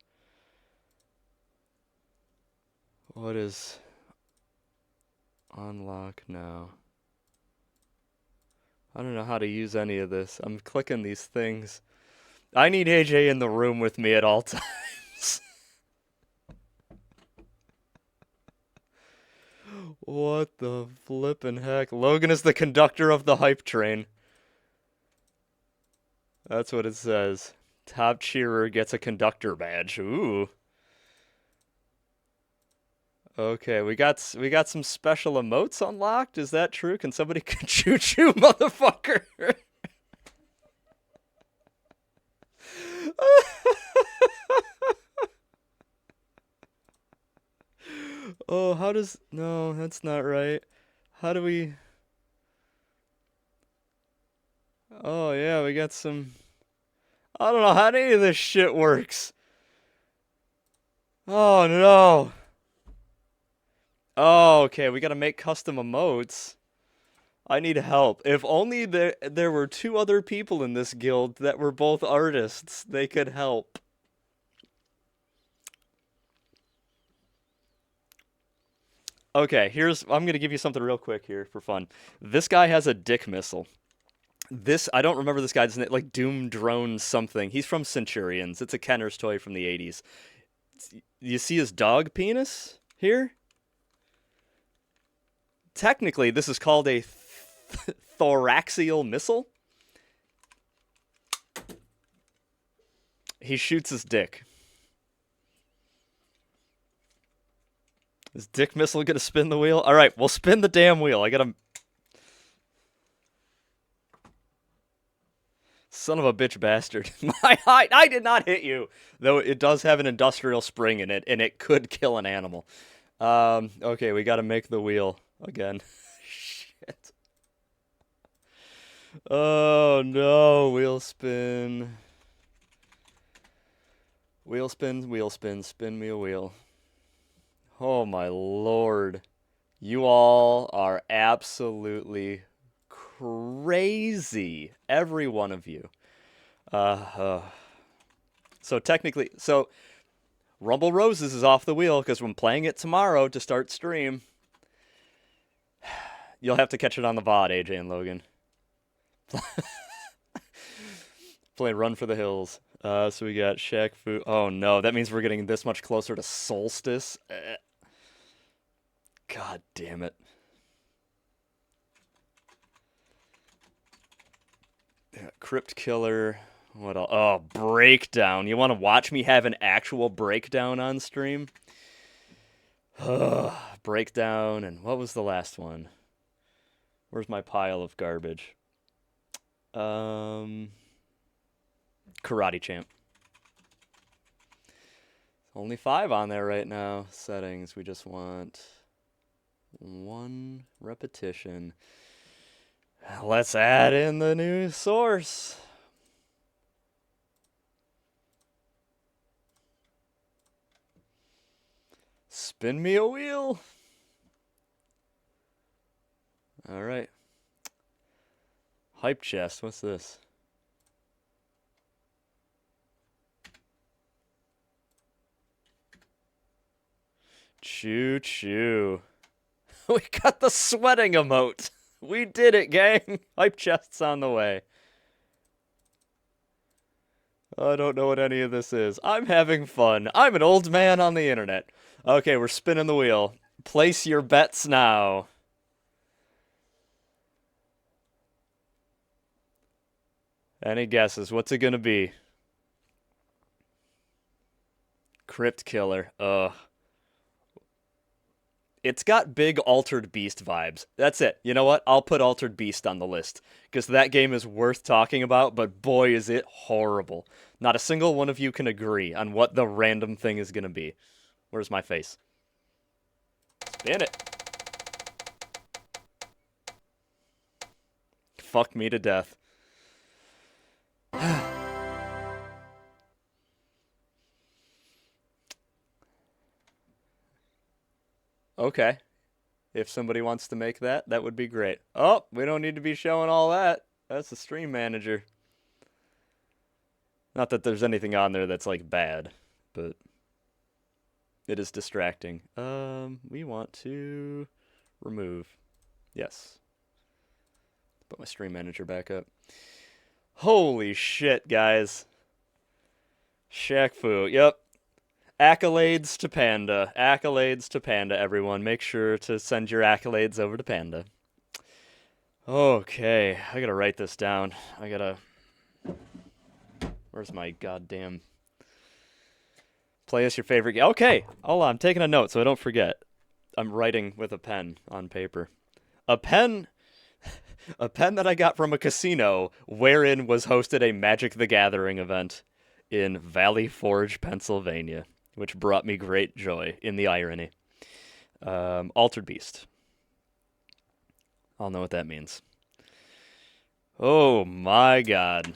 What is... Unlock now. I don't know how to use any of this. I'm clicking these things. I need AJ in the room with me at all times. What the flippin' heck? Logan is the conductor of the hype train. That's what it says. Top cheerer gets a conductor badge. Ooh. Okay, we got some special emotes unlocked. Is that true? Can somebody choo choo, motherfucker? Oh, how does... No, that's not right. How do we... Oh, yeah, we got some... I don't know how any of this shit works. Oh, no. Oh, okay, we gotta make custom emotes. I need help. If only there were two other people in this guild that were both artists, they could help. Okay, I'm gonna give you something real quick here for fun. This guy has a dick missile. I don't remember this guy's name, like Doom Drone something. He's from Centurions. It's a Kenner's toy from the 80s. You see his dog penis here? Technically, this is called a thoraxial missile. He shoots his dick. Is dick missile gonna spin the wheel? All right, we'll spin the damn wheel. I gotta... Son of a bitch bastard. I did not hit you. Though it does have an industrial spring in it, and it could kill an animal. Okay, we gotta make the wheel again. Shit. Oh no, wheel spin. Wheel spin, wheel spin, spin me a wheel. Oh my lord. You all are absolutely crazy. Every one of you. So technically, Rumble Roses is off the wheel because I'm playing it tomorrow to start stream. You'll have to catch it on the VOD, AJ and Logan. Play Run for the Hills. So we got Shaq Fu. Oh no, that means we're getting this much closer to Solstice. God damn it. Yeah, Crypt Killer. What else? Oh, Breakdown. You want to watch me have an actual breakdown on stream? Breakdown, and what was the last one? Where's my pile of garbage? Karate Champ. Only 5 on there right now. Settings. We just want 1 repetition. Let's add in the new source. Spin me a wheel. All right. Hype chest. What's this? Choo choo. We got the sweating emote. We did it, gang. Hype chest's on the way. I don't know what any of this is. I'm having fun. I'm an old man on the internet. Okay, we're spinning the wheel. Place your bets now. Any guesses? What's it gonna be? Crypt Killer. Ugh. It's got big Altered Beast vibes. That's it. You know what? I'll put Altered Beast on the list. Because that game is worth talking about, but boy is it horrible. Not a single one of you can agree on what the random thing is going to be. Where's my face? Spin it. Fuck me to death. Okay. If somebody wants to make that, that would be great. Oh, we don't need to be showing all that. That's the stream manager. Not that there's anything on there that's like bad, but it is distracting. We want to remove. Yes. Put my stream manager back up. Holy shit, guys. Shaq Fu. Yep. Accolades to Panda. Accolades to Panda, everyone. Make sure to send your accolades over to Panda. Okay, I gotta write this down. Where's my goddamn... Play us your favorite game. Okay, hold on. I'm taking a note so I don't forget. I'm writing with a pen on paper. A pen that I got from a casino wherein was hosted a Magic the Gathering event in Valley Forge, Pennsylvania, which brought me great joy in the irony. Altered Beast. I'll know what that means. Oh my god.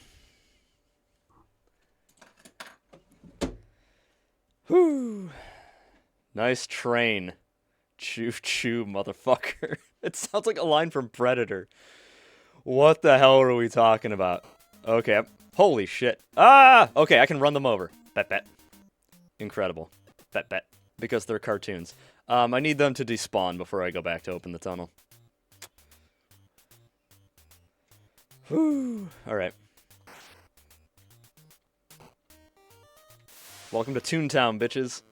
Whew. Nice train. Choo choo, motherfucker. It sounds like a line from Predator. What the hell are we talking about? Okay. Holy shit. Ah! Okay, I can run them over. Bet, bet. Incredible. Bet, bet. Because they're cartoons. I need them to despawn before I go back to open the tunnel. Whew. Alright. Welcome to Toontown, bitches.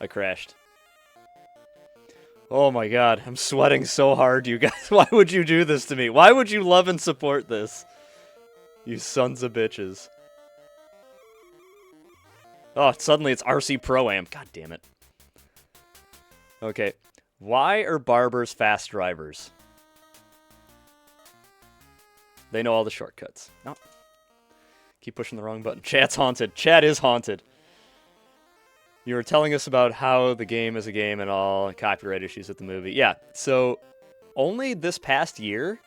I crashed. Oh my god, I'm sweating so hard, you guys. Why would you do this to me? Why would you love and support this? You sons of bitches. Oh, suddenly it's RC Pro-Am. God damn it. Okay. Why are barbers fast drivers? They know all the shortcuts. No. Keep pushing the wrong button. Chat's haunted. Chat is haunted. You were telling us about how the game is a game and all, and copyright issues with the movie. Yeah, so only this past year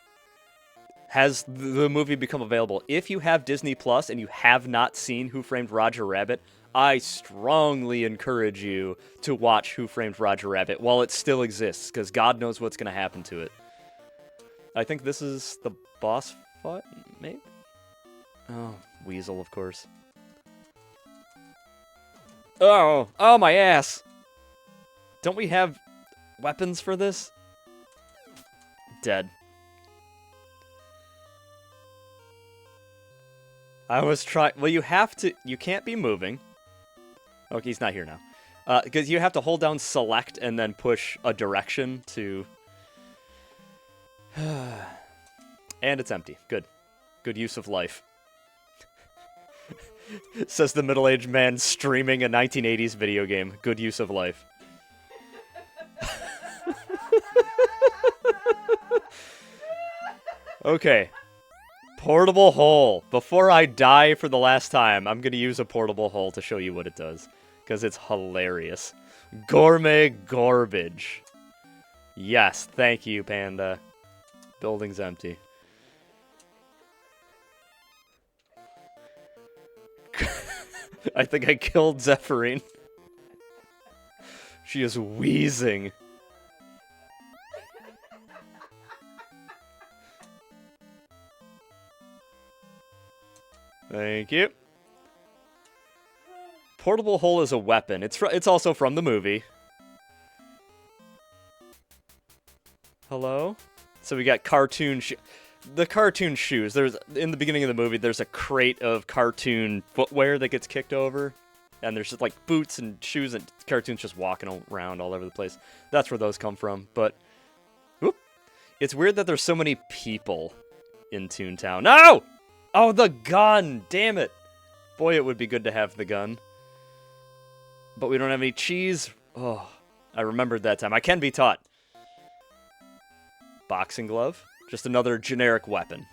has the movie become available. If you have Disney Plus and you have not seen Who Framed Roger Rabbit, I strongly encourage you to watch Who Framed Roger Rabbit while it still exists, because God knows what's going to happen to it. I think this is the boss fight, maybe? Oh, Weasel, of course. Oh, my ass. Don't we have weapons for this? Dead. I was trying... Well, you have to... You can't be moving. Okay, he's not here now. Because you have to hold down select and then push a direction to... And it's empty. Good. Good use of life. Says the middle-aged man streaming a 1980s video game. Good use of life. Okay. Portable hole. Before I die for the last time, I'm going to use a portable hole to show you what it does. Because it's hilarious. Gourmet garbage. Yes, thank you, Panda. Building's empty. I think I killed Zephyrine. She is wheezing. Thank you. Portable hole is a weapon. It's also from the movie. Hello? So we got the cartoon shoes. There's in the beginning of the movie there's a crate of cartoon footwear that gets kicked over. And there's just like boots and shoes and cartoons just walking around all over the place. That's where those come from. But whoop. It's weird that there's so many people in Toontown. No! Oh, the gun! Damn it. Boy, it would be good to have the gun. But we don't have any cheese. Oh, I remembered that time. I can be taught. Boxing glove. Just another generic weapon.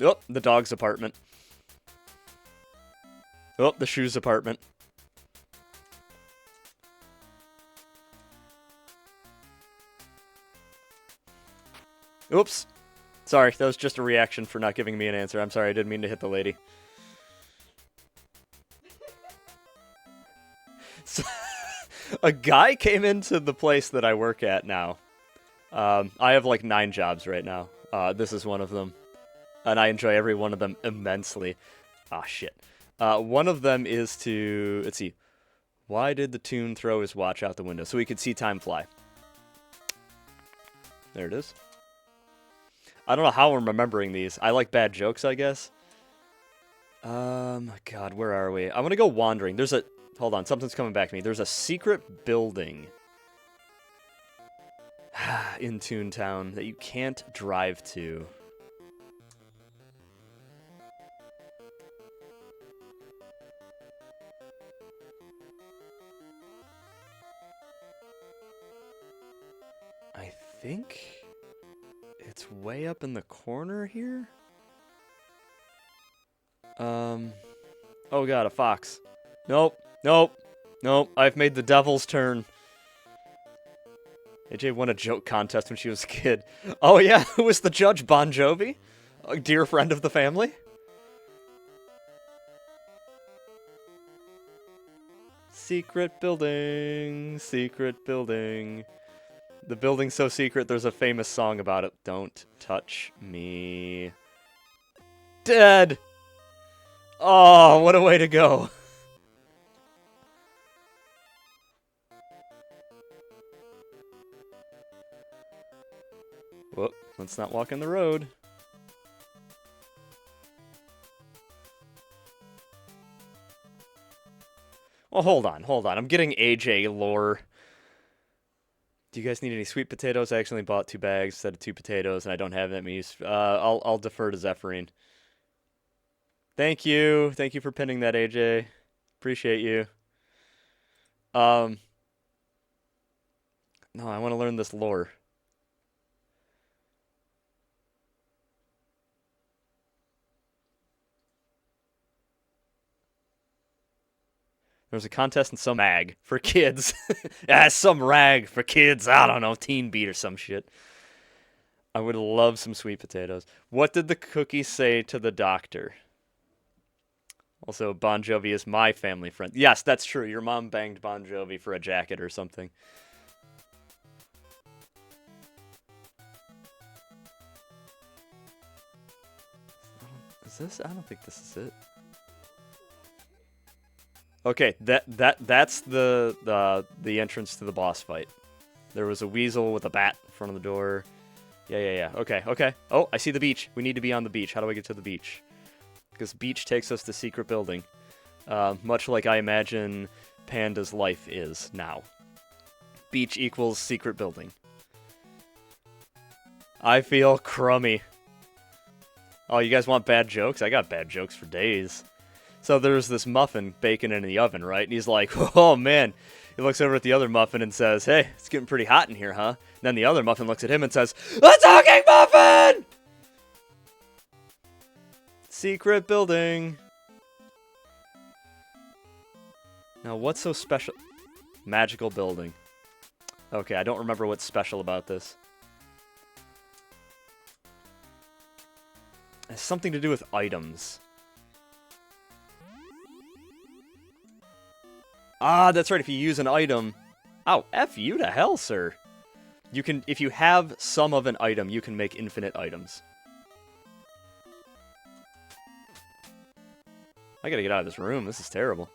Oh, the dog's apartment. Oh, the shoes apartment. Oops. Sorry, that was just a reaction for not giving me an answer. I'm sorry, I didn't mean to hit the lady. So, a guy came into the place that I work at now. I have like 9 jobs right now. This is one of them. And I enjoy every one of them immensely. Ah, shit. One of them is to... Let's see. Why did the Toon throw his watch out the window? So he could see time fly. There it is. I don't know how I'm remembering these. I like bad jokes, I guess. God, where are we? I want to go wandering. There's a... Hold on, something's coming back to me. There's a secret building in Toontown that you can't drive to. I think it's way up in the corner here. Oh god, a fox. Nope, nope, nope. I've made the devil's turn. AJ won a joke contest when she was a kid. Oh yeah, who was the judge? Bon Jovi? A dear friend of the family? Secret building, secret building. The building's so secret, there's a famous song about it. Don't touch me. Dead! Oh, what a way to go. Whoop, let's not walk in the road. Well, hold on. I'm getting AJ lore. Do you guys need any sweet potatoes? I actually bought 2 bags instead of 2 potatoes, and I don't have that many. I'll defer to Zephyrine. Thank you. Thank you for pinning that, AJ. Appreciate you. No, I want to learn this lore. There's a contest in some mag for kids. Some rag for kids. I don't know, Teen Beat or some shit. I would love some sweet potatoes. What did the cookie say to the doctor? Also, Bon Jovi is my family friend. Yes, that's true. Your mom banged Bon Jovi for a jacket or something. Is this? I don't think this is it. Okay, that's the entrance to the boss fight. There was a weasel with a bat in front of the door. Yeah. Okay. Oh, I see the beach. We need to be on the beach. How do I get to the beach? Because beach takes us to secret building. Much like I imagine Panda's life is now. Beach equals secret building. I feel crummy. Oh, you guys want bad jokes? I got bad jokes for days. So there's this muffin baking in the oven, right? And he's like, oh man. He looks over at the other muffin and says, hey, it's getting pretty hot in here, huh? And then the other muffin looks at him and says, a talking muffin! Secret building. Now, what's so special? Magical building. Okay, I don't remember what's special about this. It has something to do with items. Ah, that's right. If you use an item... Oh, F you to hell, sir. You can... If you have some of an item, you can make infinite items. I gotta get out of this room. This is terrible.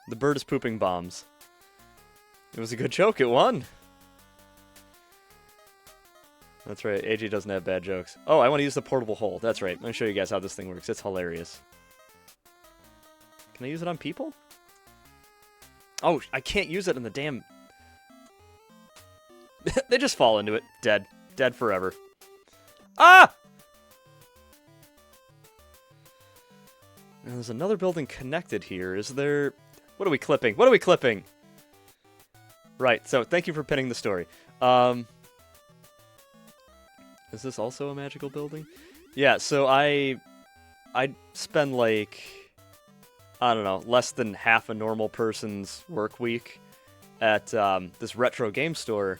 The bird is pooping bombs. It was a good joke. It won. That's right. AJ doesn't have bad jokes. Oh, I want to use the portable hole. That's right. Let me show you guys how this thing works. It's hilarious. Can I use it on people? Oh, I can't use it in the damn... They just fall into it. Dead. Dead forever. Ah! And there's another building connected here. Is there... What are we clipping? What are we clipping? Right, so thank you for pinning the story. Is this also a magical building? Yeah, so I spend like, I don't know, less than half a normal person's work week at this retro game store,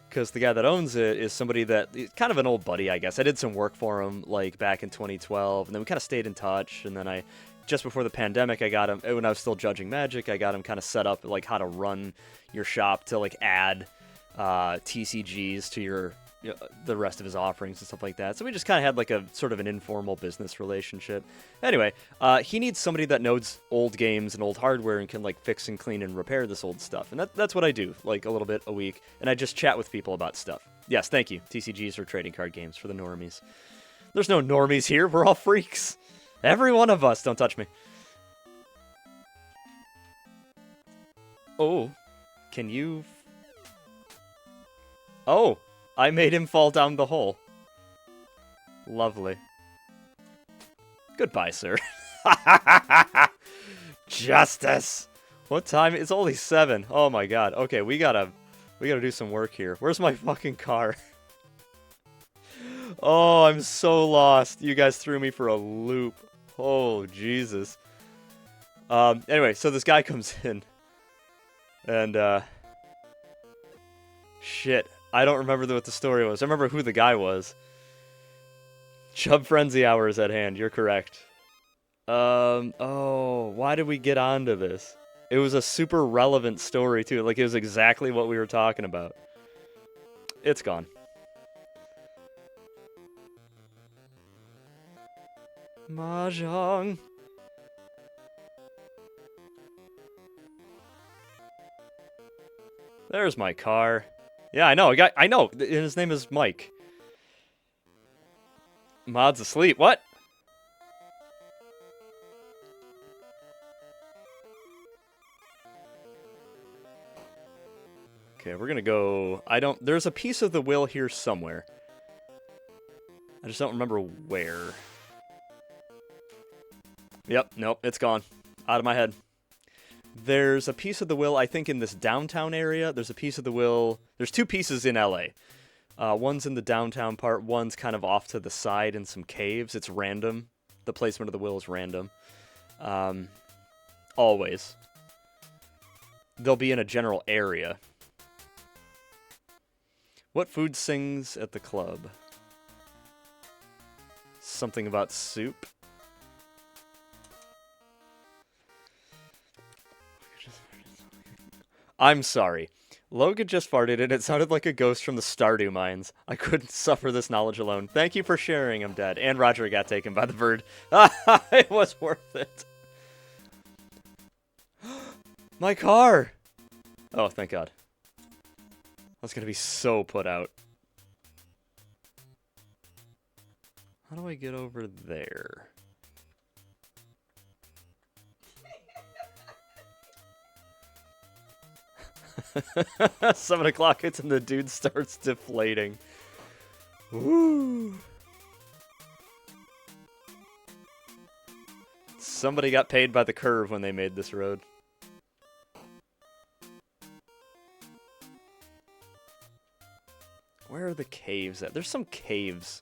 because the guy that owns it is somebody that, kind of an old buddy, I guess. I did some work for him like back in 2012, and then we kind of stayed in touch, and then just before the pandemic, I got him, when I was still judging Magic, I got him kind of set up, like, how to run your shop to, like, add TCGs to the rest of his offerings and stuff like that. So we just kind of had, like, a sort of an informal business relationship. Anyway, he needs somebody that knows old games and old hardware and can, like, fix and clean and repair this old stuff. And that's what I do, like, a little bit a week. And I just chat with people about stuff. Yes, thank you. TCGs are trading card games for the normies. There's no normies here. We're all freaks. Every one of us. Don't touch me. Oh. Can you... Oh. I made him fall down the hole. Lovely. Goodbye, sir. Justice. What time? It's only 7. Oh my god. Okay, we gotta do some work here. Where's my fucking car? Oh, I'm so lost. You guys threw me for a loop. Oh, Jesus. Anyway, so this guy comes in. And, shit. I don't remember what the story was. I remember who the guy was. Chub Frenzy Hour is at hand. You're correct. Oh, why did we get onto this? It was a super relevant story, too. Like, it was exactly what we were talking about. It's gone. Mahjong. There's my car. Yeah, I know. I know. His name is Mike. Mod's asleep. What? Okay, we're gonna go... There's a piece of the will here somewhere. I just don't remember where. Yep, nope, it's gone. Out of my head. There's a piece of the will, I think, in this downtown area. There's a piece of the will... There's 2 pieces in LA. One's in the downtown part, one's kind of off to the side in some caves. It's random. The placement of the will is random. Always. They'll be in a general area. What food sings at the club? Something about soup? I'm sorry. Logan just farted and it sounded like a ghost from the Stardew mines. I couldn't suffer this knowledge alone. Thank you for sharing, I'm dead. And Roger got taken by the bird. It was worth it. My car! Oh, thank God. I was gonna be so put out. How do I get over there? 7 o'clock hits and the dude starts deflating. Woo! Somebody got paid by the curve when they made this road. Where are the caves at? There's some caves.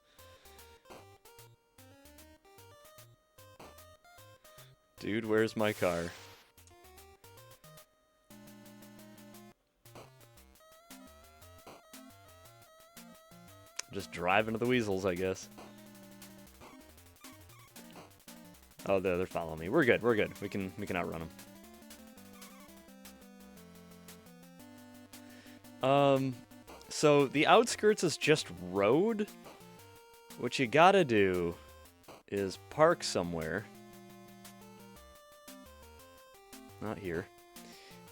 Dude, where's my car? Just drive into the weasels, I guess. Oh, they're following me. We're good. We're good. We can outrun them. So the outskirts is just road. What you gotta do is park somewhere. Not here.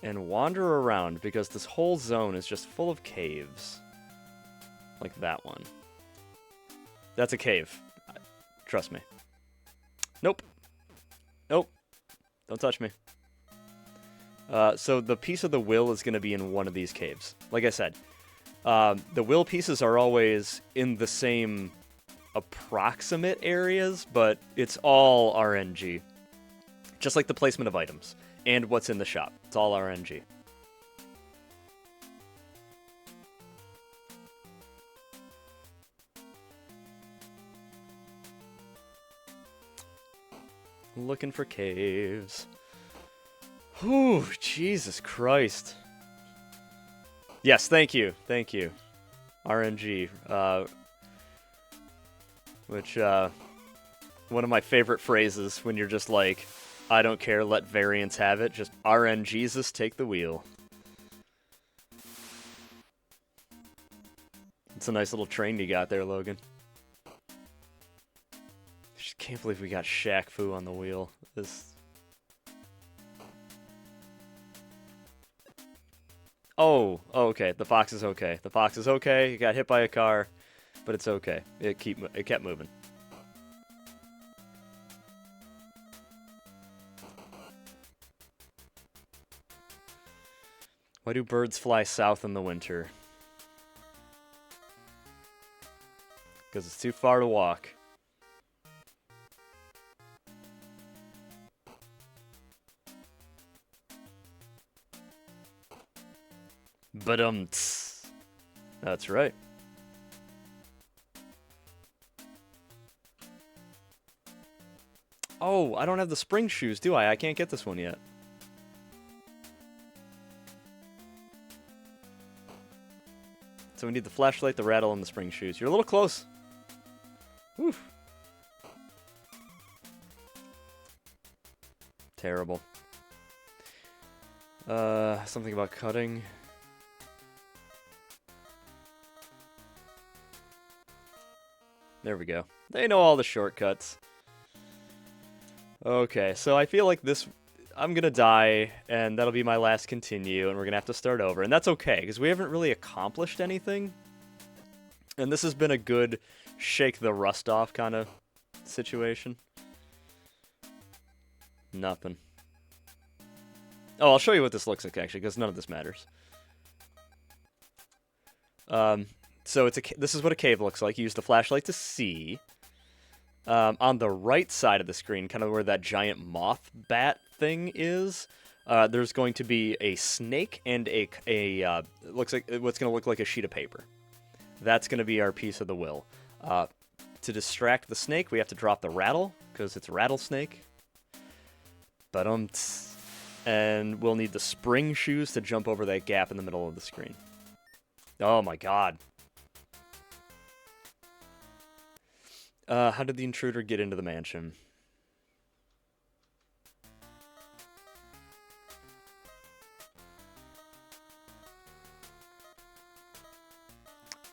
And wander around, because this whole zone is just full of caves. Like that one. That's a cave. Trust me. Nope. Nope. Don't touch me. So the piece of the will is going to be in one of these caves. Like I said, the will pieces are always in the same approximate areas, but it's all RNG. Just like the placement of items and what's in the shop. It's all RNG. Looking for caves. Whew, Jesus Christ. Yes, thank you. Thank you. RNG. Which, one of my favorite phrases when you're just like, I don't care, let variants have it. Just RNGesus, take the wheel. It's a nice little train you got there, Logan. Just can't believe we got Shaq Fu on the wheel. This. Oh, okay. The fox is okay. The fox is okay. He got hit by a car, but it's okay. It kept moving. Why do birds fly south in the winter? Because it's too far to walk. But that's right. Oh, I don't have the spring shoes, do I? I can't get this one yet. So we need the flashlight, the rattle, and the spring shoes. You're a little close. Whew. Terrible. Something about cutting. There we go. They know all the shortcuts. Okay, so I feel like this... I'm gonna die, and that'll be my last continue, and we're gonna have to start over. And that's okay, because we haven't really accomplished anything. And this has been a good shake the rust off kind of situation. Nothing. Oh, I'll show you what this looks like, actually, because none of this matters. So this is what a cave looks like. You use the flashlight to see. On the right side of the screen, kind of where that giant moth bat thing is, there's going to be a snake and looks like what's going to look like a sheet of paper. That's going to be our piece of the will. To distract the snake, we have to drop the rattle, because it's rattlesnake. And we'll need the spring shoes to jump over that gap in the middle of the screen. Oh my god. How did the intruder get into the mansion?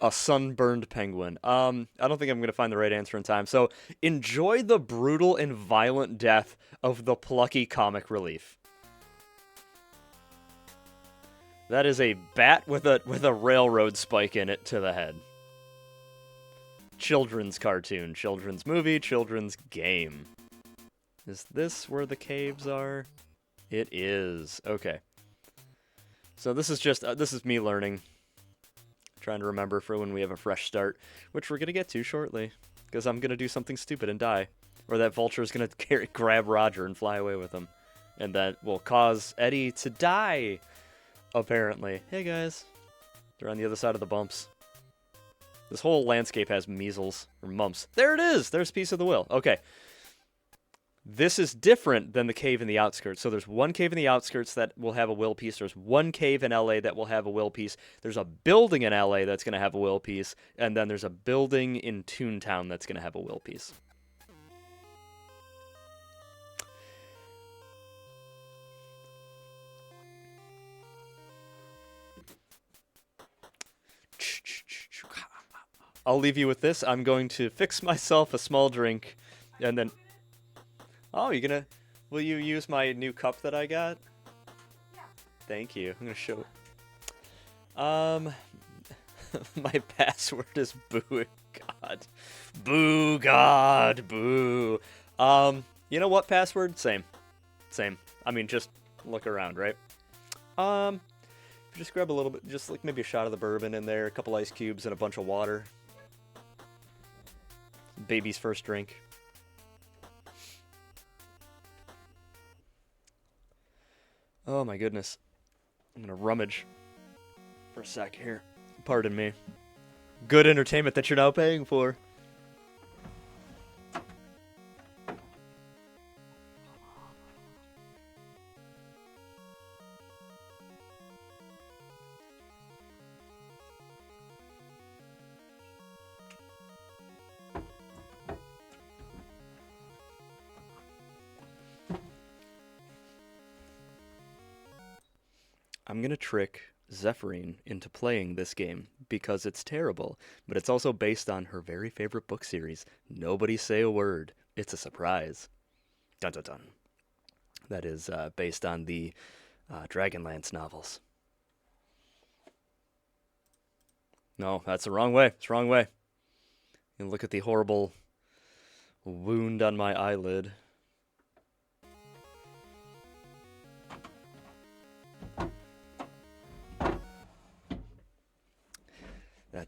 A sunburned penguin. I don't think I'm going to find the right answer in time. So, enjoy the brutal and violent death of the plucky comic relief. That is a bat with a railroad spike in it to the head. Children's cartoon, children's movie, children's game. Is this where the caves are? It is. Okay. So this is just, this is me learning. Trying to remember for when we have a fresh start, which we're going to get to shortly. Because I'm going to do something stupid and die. Or that vulture is going to grab Roger and fly away with him. And that will cause Eddie to die, apparently. Hey guys. They're on the other side of the bumps. This whole landscape has measles, or mumps. There it is! There's a piece of the will. Okay. This is different than the cave in the outskirts. So there's one cave in the outskirts that will have a will piece. There's one cave in LA that will have a will piece. There's a building in LA that's going to have a will piece. And then there's a building in Toontown that's going to have a will piece. I'll leave you with this. I'm going to fix myself a small drink and then... Oh, you're gonna... Will you use my new cup that I got? Yeah. Thank you. I'm gonna show... My password is boo god. Boo god, boo. You know what password? Same. I mean, just look around, right? Just grab a little bit, just like maybe a shot of the bourbon in there, a couple ice cubes and a bunch of water. Baby's first drink. Oh my goodness. I'm gonna rummage for a sec here. Pardon me. Good entertainment that you're now paying for. I'm gonna trick Zephyrine into playing this game because it's terrible, but it's also based on her very favorite book series. Nobody Say a Word. It's a surprise. Dun dun dun. That is based on the Dragonlance novels. No, that's the wrong way. It's the wrong way. You look at the horrible wound on my eyelid.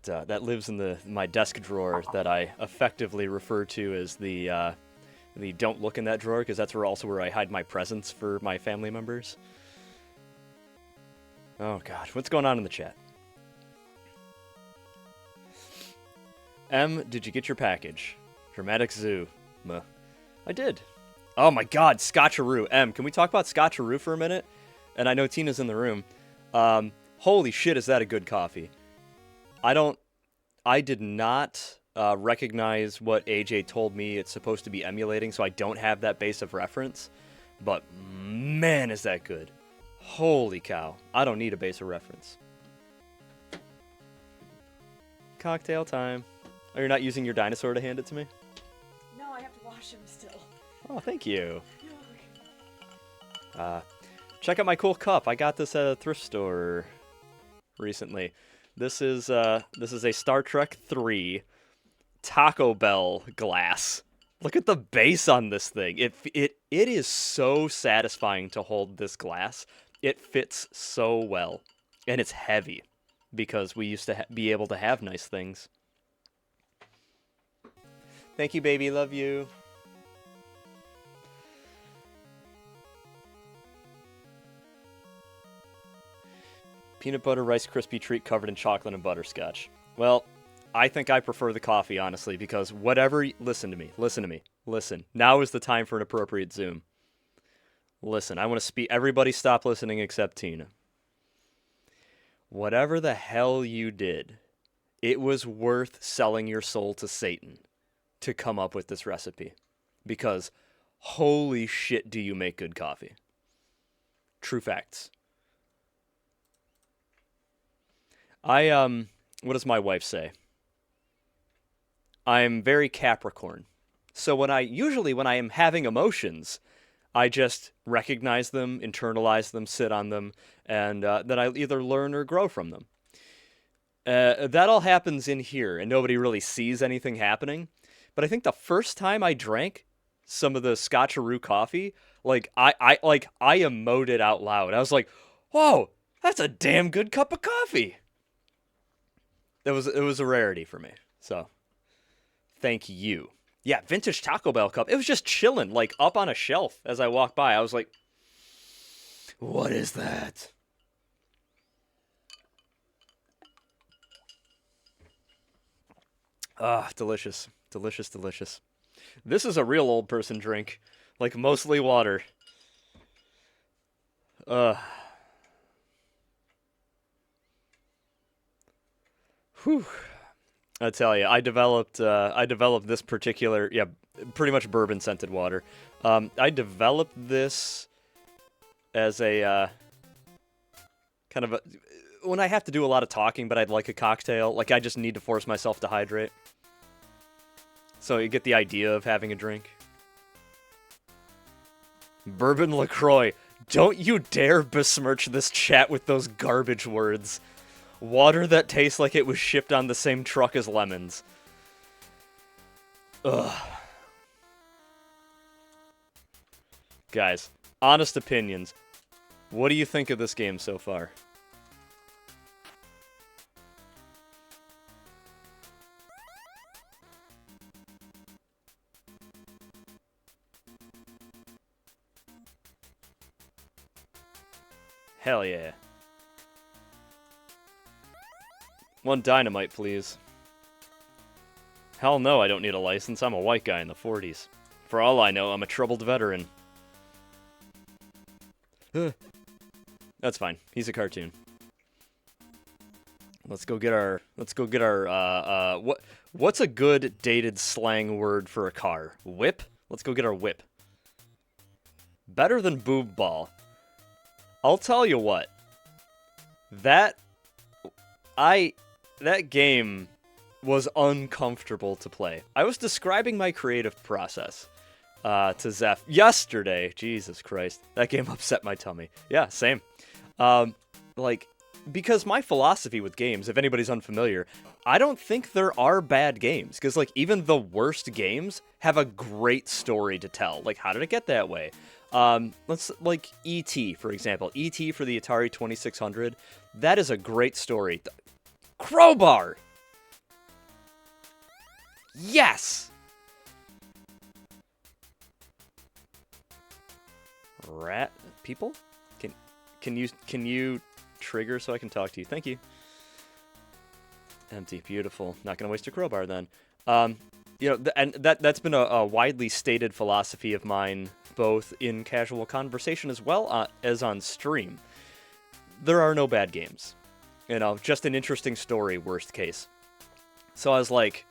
That lives in my desk drawer that I effectively refer to as the don't look in that drawer, because that's where I hide my presents for my family members. Oh god, what's going on in the chat? M, did you get your package? Dramatic Zoo. I did. Oh my god, Scotcheroo. M, can we talk about Scotcheroo for a minute? And I know Tina's in the room. Holy shit, is that a good coffee? I did not recognize what AJ told me it's supposed to be emulating, so I don't have that base of reference. But man, is that good. Holy cow. I don't need a base of reference. Cocktail time. Oh, you're not using your dinosaur to hand it to me? No, I have to wash him still. Oh, thank you. Check out my cool cup. I got this at a thrift store recently. This is a Star Trek 3 Taco Bell glass. Look at the base on this thing. It is so satisfying to hold this glass. It fits so well, and it's heavy because we used to be able to have nice things. Thank you, baby. Love you. Peanut butter Rice Krispie treat covered in chocolate and butterscotch. Well, I think I prefer the coffee, honestly, because whatever... Listen to me. Listen. Now is the time for an appropriate Zoom. Listen, I want to speak... Everybody stop listening except Tina. Whatever the hell you did, it was worth selling your soul to Satan to come up with this recipe. Because holy shit do you make good coffee. True facts. What does my wife say? I'm very Capricorn. So when I am having emotions, I just recognize them, internalize them, sit on them, and then I either learn or grow from them. That all happens in here, and nobody really sees anything happening. But I think the first time I drank some of the Scotcheroo coffee, I emoted out loud. I was like, "Whoa, that's a damn good cup of coffee." It was a rarity for me. So, thank you. Yeah, vintage Taco Bell cup. It was just chilling, like up on a shelf as I walked by. I was like, "What is that?" Ah, delicious. Delicious. This is a real old person drink. Like, mostly water. Uh, whew. I tell you, I developed this particular, yeah, pretty much bourbon scented water. I developed this as a kind of a when I have to do a lot of talking, but I'd like a cocktail. Like I just need to force myself to hydrate. So you get the idea of having a drink. Bourbon LaCroix. Don't you dare besmirch this chat with those garbage words. Water that tastes like it was shipped on the same truck as lemons. Ugh. Guys, honest opinions. What do you think of this game so far? Hell yeah. One dynamite, please. Hell no, I don't need a license. I'm a white guy in the 40s. For all I know, I'm a troubled veteran. That's fine. He's a cartoon. Let's go get our what's a good dated slang word for a car? Whip? Let's go get our whip. Better than boob ball. I'll tell you what. That game was uncomfortable to play. I was describing my creative process to Zeph yesterday. Jesus Christ. That game upset my tummy. Yeah, same. Like, because my philosophy with games, if anybody's unfamiliar, I don't think there are bad games. Because, like, even the worst games have a great story to tell. Like, how did it get that way? Like, E.T., for example. E.T. for the Atari 2600. That is a great story. Crowbar! Yes! Rat people? Can you trigger so I can talk to you? Thank you. Empty, beautiful. Not gonna waste a crowbar then. You know, and that's been a widely stated philosophy of mine, both in casual conversation as well as on stream. There are no bad games. You know, just an interesting story, worst case. So I was like,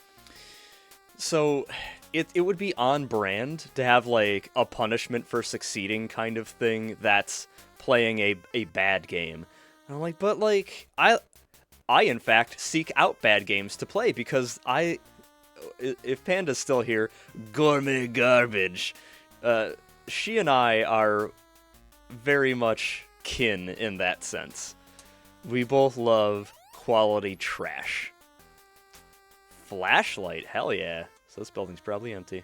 so it would be on brand to have like a punishment for succeeding kind of thing that's playing a bad game. And I'm like, but like I in fact seek out bad games to play because if Panda's still here, gourmet garbage. She and I are very much kin in that sense. We both love quality trash. Flashlight, hell yeah. So this building's probably empty.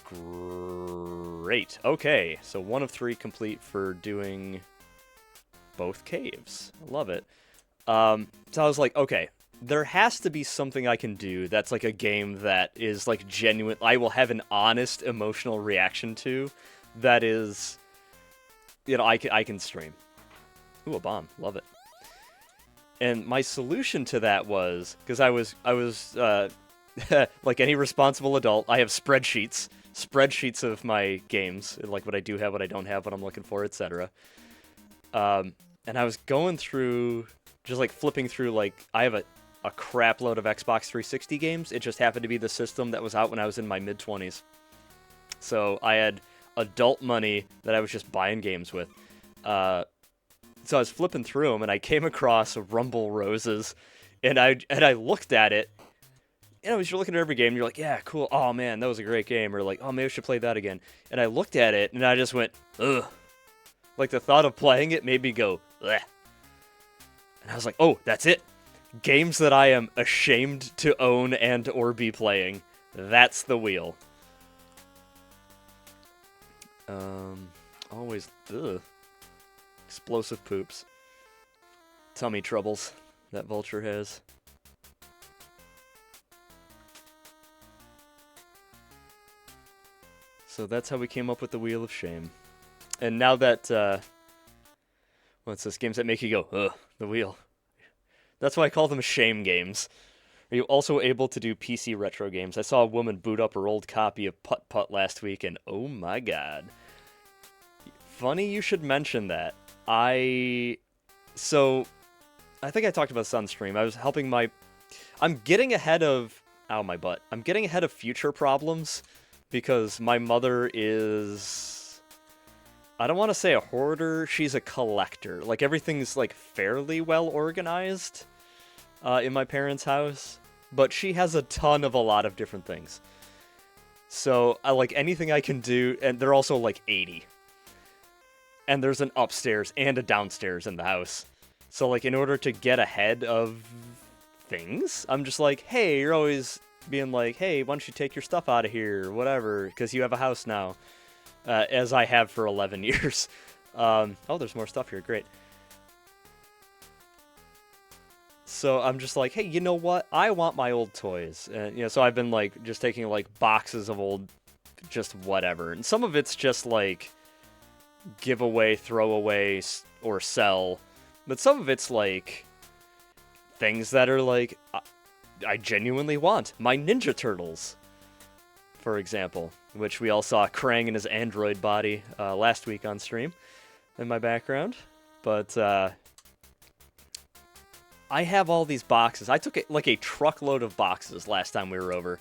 Great. Okay, so 1 of 3 complete for doing both caves. I love it. So I was like, okay, there has to be something I can do that's like a game that is like genuine. I will have an honest emotional reaction to that is, you know, I can stream. Ooh, a bomb. Love it. And my solution to that was, because I was like any responsible adult, I have spreadsheets of my games, like what I do have, what I don't have, what I'm looking for, etc. And I was going through, just like flipping through, like I have a crap load of Xbox 360 games. It just happened to be the system that was out when I was in my mid-20s. So I had adult money that I was just buying games with. So I was flipping through them, and I came across Rumble Roses, and I looked at it. You know, as you're looking at every game, you're like, yeah, cool. Oh, man, that was a great game. Or like, oh, maybe I should play that again. And I looked at it, and I just went, ugh. Like, the thought of playing it made me go, bleh. And I was like, oh, that's it. Games that I am ashamed to own and or be playing. That's the wheel. Always, ugh. Explosive poops. Tummy troubles that Vulture has. So that's how we came up with the Wheel of Shame. And now that, what's this? Games that make you go, ugh, the wheel. That's why I call them shame games. Are you also able to do PC retro games? I saw a woman boot up her old copy of Putt Putt last week, and oh my god. Funny you should mention that. So, I think I talked about this on stream. I was helping my... I'm getting ahead of... Ow, my butt. I'm getting ahead of future problems, because my mother is... I don't want to say a hoarder, she's a collector. Like, everything's, like, fairly well organized in my parents' house, but she has a ton of a lot of different things. So, like, anything I can do, and they're also, like, 80. And there's an upstairs and a downstairs in the house. So, like, in order to get ahead of things, I'm just like, hey, you're always being like, hey, why don't you take your stuff out of here, or whatever, because you have a house now. As I have for 11 years. Oh, there's more stuff here, great. So I'm just like, hey, you know what? I want my old toys. So I've been, like, just taking, like, boxes of old, just whatever. And some of it's just, like, give away, throw away, or sell. But some of it's, like, things that are, like, I genuinely want. My Ninja Turtles, for example, which we all saw Krang in his android body last week on stream in my background. But I have all these boxes. I took like a truckload of boxes last time we were over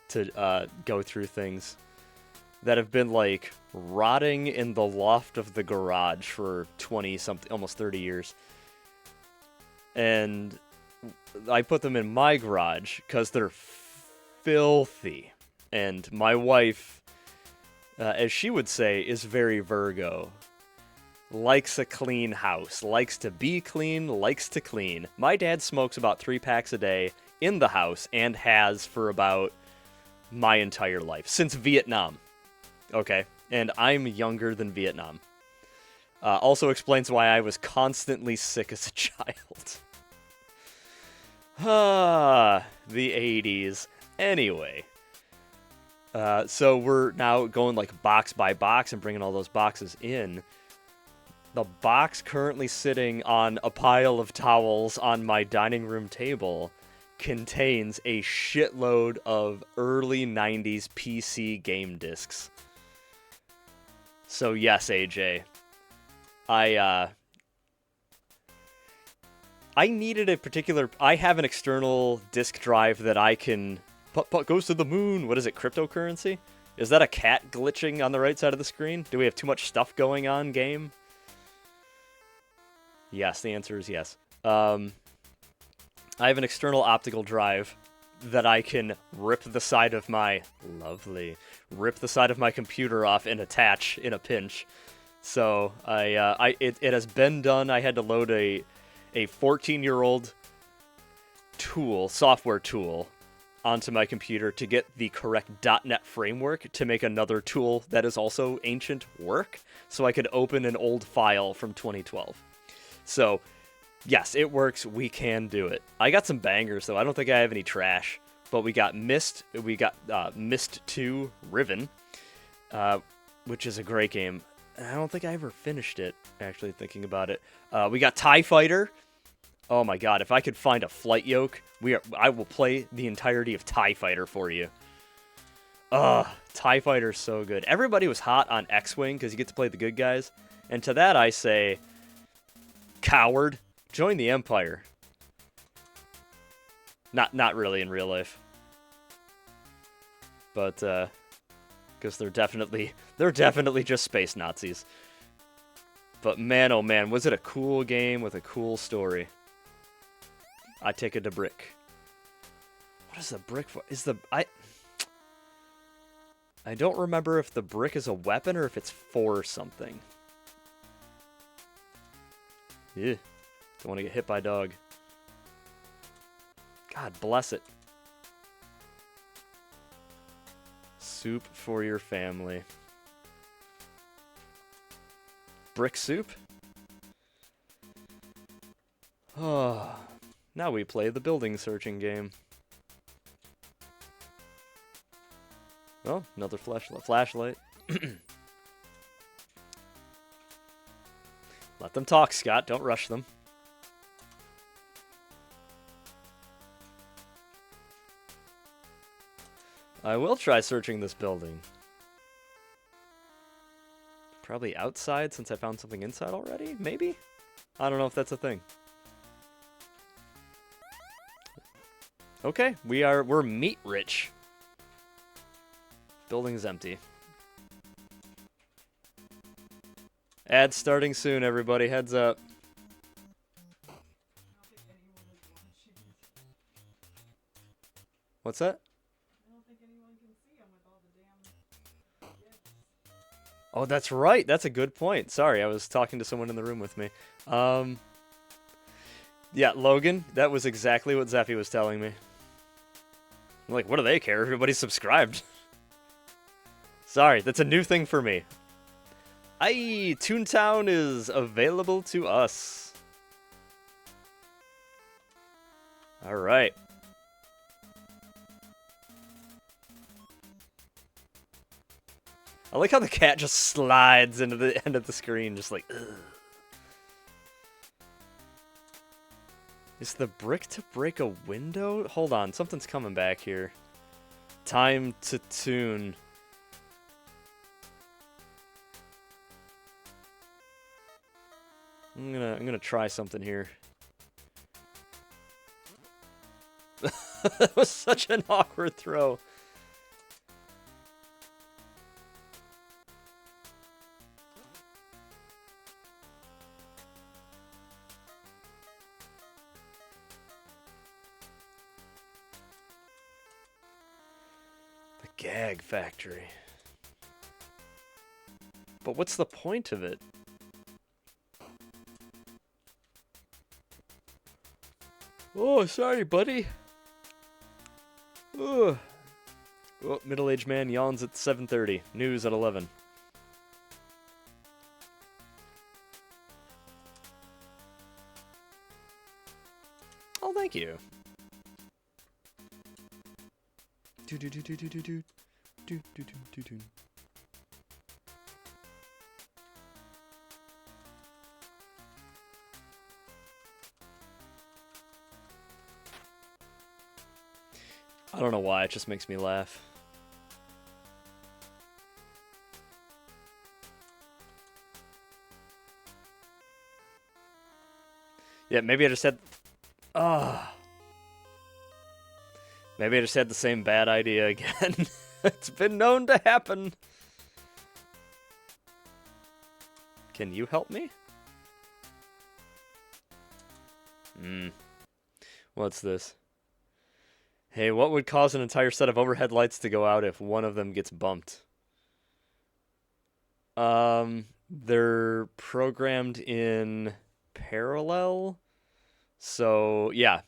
to go through things that have been, like, rotting in the loft of the garage for 20-something, almost 30 years. And I put them in my garage because they're filthy. And my wife, as she would say, is very Virgo. Likes a clean house. Likes to be clean, likes to clean. My dad smokes about 3 packs a day in the house and has for about my entire life. Since Vietnam. Okay? And I'm younger than Vietnam. Also explains why I was constantly sick as a child. The 80s. Anyway. So we're now going, like, box by box and bringing all those boxes in. The box currently sitting on a pile of towels on my dining room table contains a shitload of early 90s PC game discs. So yes, AJ. I needed a particular... I have an external disk drive that I can... Putt goes to the moon. What is it, cryptocurrency? Is that a cat glitching on the right side of the screen? Do we have too much stuff going on, game? Yes, the answer is yes. I have an external optical drive that I can rip the side of my... Lovely. Rip the side of my computer off and attach in a pinch. So, it has been done. I had to load a 14-year-old tool, software tool, onto my computer to get the correct .NET framework to make another tool that is also ancient work, so I could open an old file from 2012. So, yes, it works. We can do it. I got some bangers, though. I don't think I have any trash. But we got Myst. We got Myst 2 Riven, which is a great game. I don't think I ever finished it, actually, thinking about it. We got TIE Fighter. Oh my god, if I could find a flight yoke, I will play the entirety of TIE Fighter for you. Ugh, TIE Fighter's so good. Everybody was hot on X-Wing because you get to play the good guys. And to that I say, coward, join the Empire. Not really in real life. But, because they're definitely just space Nazis. But man, oh man, was it a cool game with a cool story. I take it to brick. What is the brick for? I don't remember if the brick is a weapon or if it's for something. Yeah. Don't want to get hit by a dog. God bless it. Soup for your family. Brick soup? Oh. Now we play the building searching game. Oh, another flashlight. Let them talk, Scott. Don't rush them. I will try searching this building. Probably outside since I found something inside already? Maybe? I don't know if that's a thing. Okay, we're meat rich. Building's empty. Ad starting soon, everybody. Heads up. What's that? I don't think anyone can see him with all the damn gifts. Oh, that's right. That's a good point. Sorry, I was talking to someone in the room with me. Yeah, Logan, that was exactly what Zeffy was telling me. I'm like, what do they care? Everybody's subscribed. Sorry, that's a new thing for me. Aye, Toontown is available to us. All right. I like how the cat just slides into the end of the screen, just like, ugh. Is the brick to break a window? Hold on, something's coming back here. Time to tune. I'm gonna try something here. That was such an awkward throw. The gag factory. But what's the point of it? Oh, sorry, buddy. Ugh. Oh, middle-aged man yawns at 7:30. News at 11. Oh, thank you. Do do do do do do do do do do do. I don't know why, it just makes me laugh. Yeah, maybe I just had... Maybe I just had the same bad idea again. It's been known to happen. Can you help me? What's this? Hey, what would cause an entire set of overhead lights to go out if one of them gets bumped? They're programmed in parallel. So, yeah.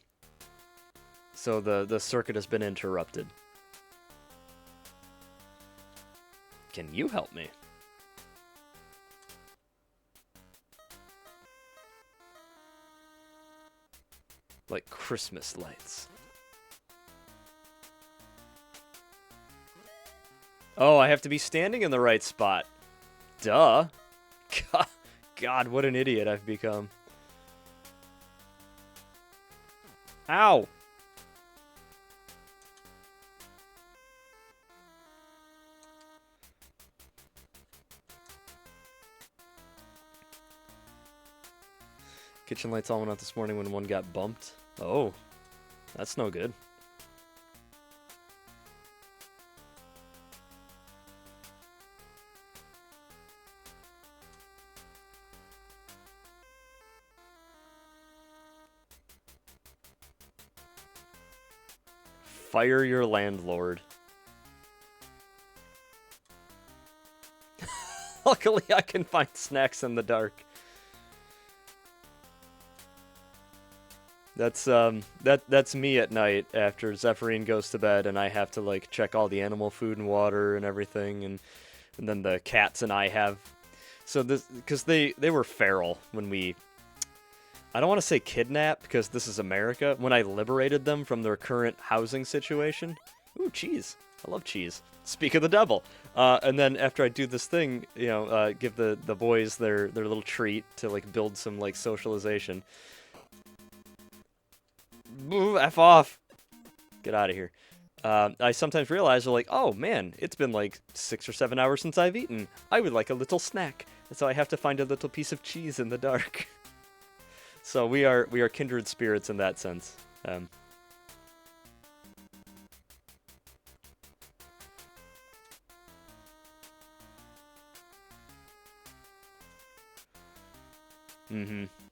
So the circuit has been interrupted. Can you help me? Like Christmas lights. Oh, I have to be standing in the right spot. Duh. God, what an idiot I've become. Ow! Kitchen lights all went out this morning when one got bumped. Oh, that's no good. Fire your landlord. Luckily, I can find snacks in the dark. That's me at night after Zephyrine goes to bed, and I have to like check all the animal food and water and everything, and then the cats and I have. So this because they were feral when we. I don't want to say kidnap because this is America. When I liberated them from their current housing situation. Ooh, cheese! I love cheese. Speak of the devil. And then after I do this thing, you know, give the boys their little treat to like build some like socialization. F off. Get out of here. I sometimes realize, like, oh man, it's been like 6 or 7 hours since I've eaten. I would like a little snack. And so I have to find a little piece of cheese in the dark. So we are kindred spirits in that sense.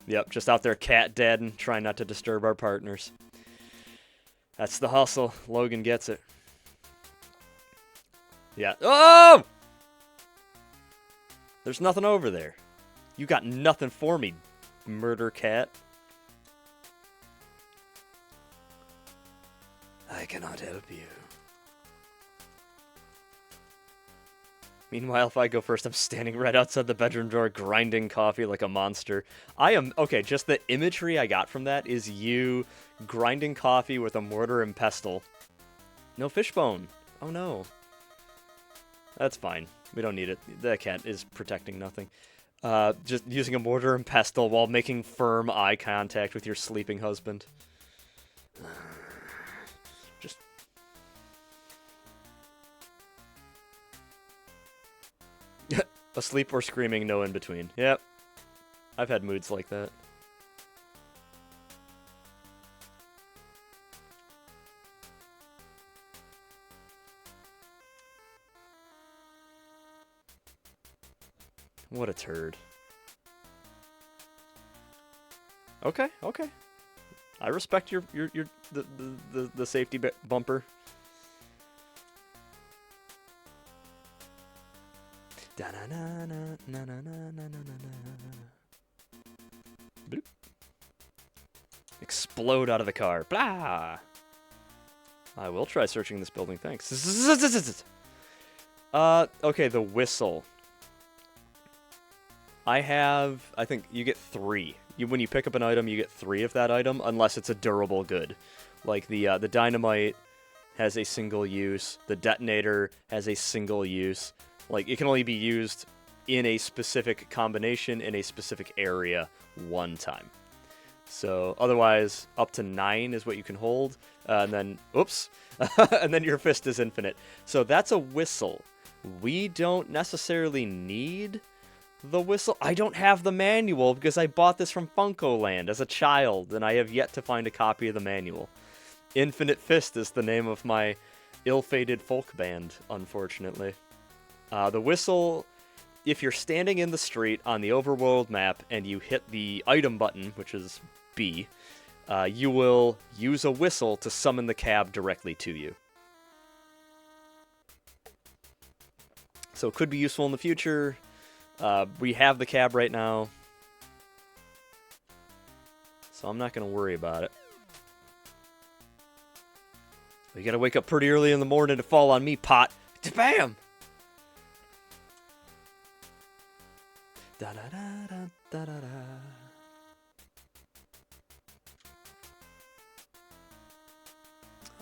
Yep, just out there cat deading, trying not to disturb our partners. That's the hustle. Logan gets it. Yeah. Oh! There's nothing over there. You got nothing for me, murder cat. I cannot help you. Meanwhile, if I go first, I'm standing right outside the bedroom door, grinding coffee like a monster. Okay, just the imagery I got from that is you grinding coffee with a mortar and pestle. No fishbone. Oh no. That's fine. We don't need it. The cat is protecting nothing. Just using a mortar and pestle while making firm eye contact with your sleeping husband. Just... Asleep or screaming, no in between. Yep. I've had moods like that. What a turd. Okay, okay. I respect the safety bumper. Bloop. Explode out of the car. Blah. I will try searching this building. Thanks. Okay, the whistle. I think you get 3. When you pick up an item, you get 3 of that item, unless it's a durable good. Like the dynamite has a single use. The detonator has a single use. Like, it can only be used in a specific combination in a specific area one time. So, otherwise, up to 9 is what you can hold. And then, oops. And then your fist is infinite. So that's a whistle. We don't necessarily need the whistle. I don't have the manual because I bought this from Funko Land as a child, and I have yet to find a copy of the manual. Infinite Fist is the name of my ill-fated folk band, unfortunately. The whistle, if you're standing in the street on the overworld map and you hit the item button, which is B, you will use a whistle to summon the cab directly to you. So it could be useful in the future. We have the cab right now, so I'm not going to worry about it. You gotta wake up pretty early in the morning to fall on me, pot. Bam! Da-da-da-da-da-da-da.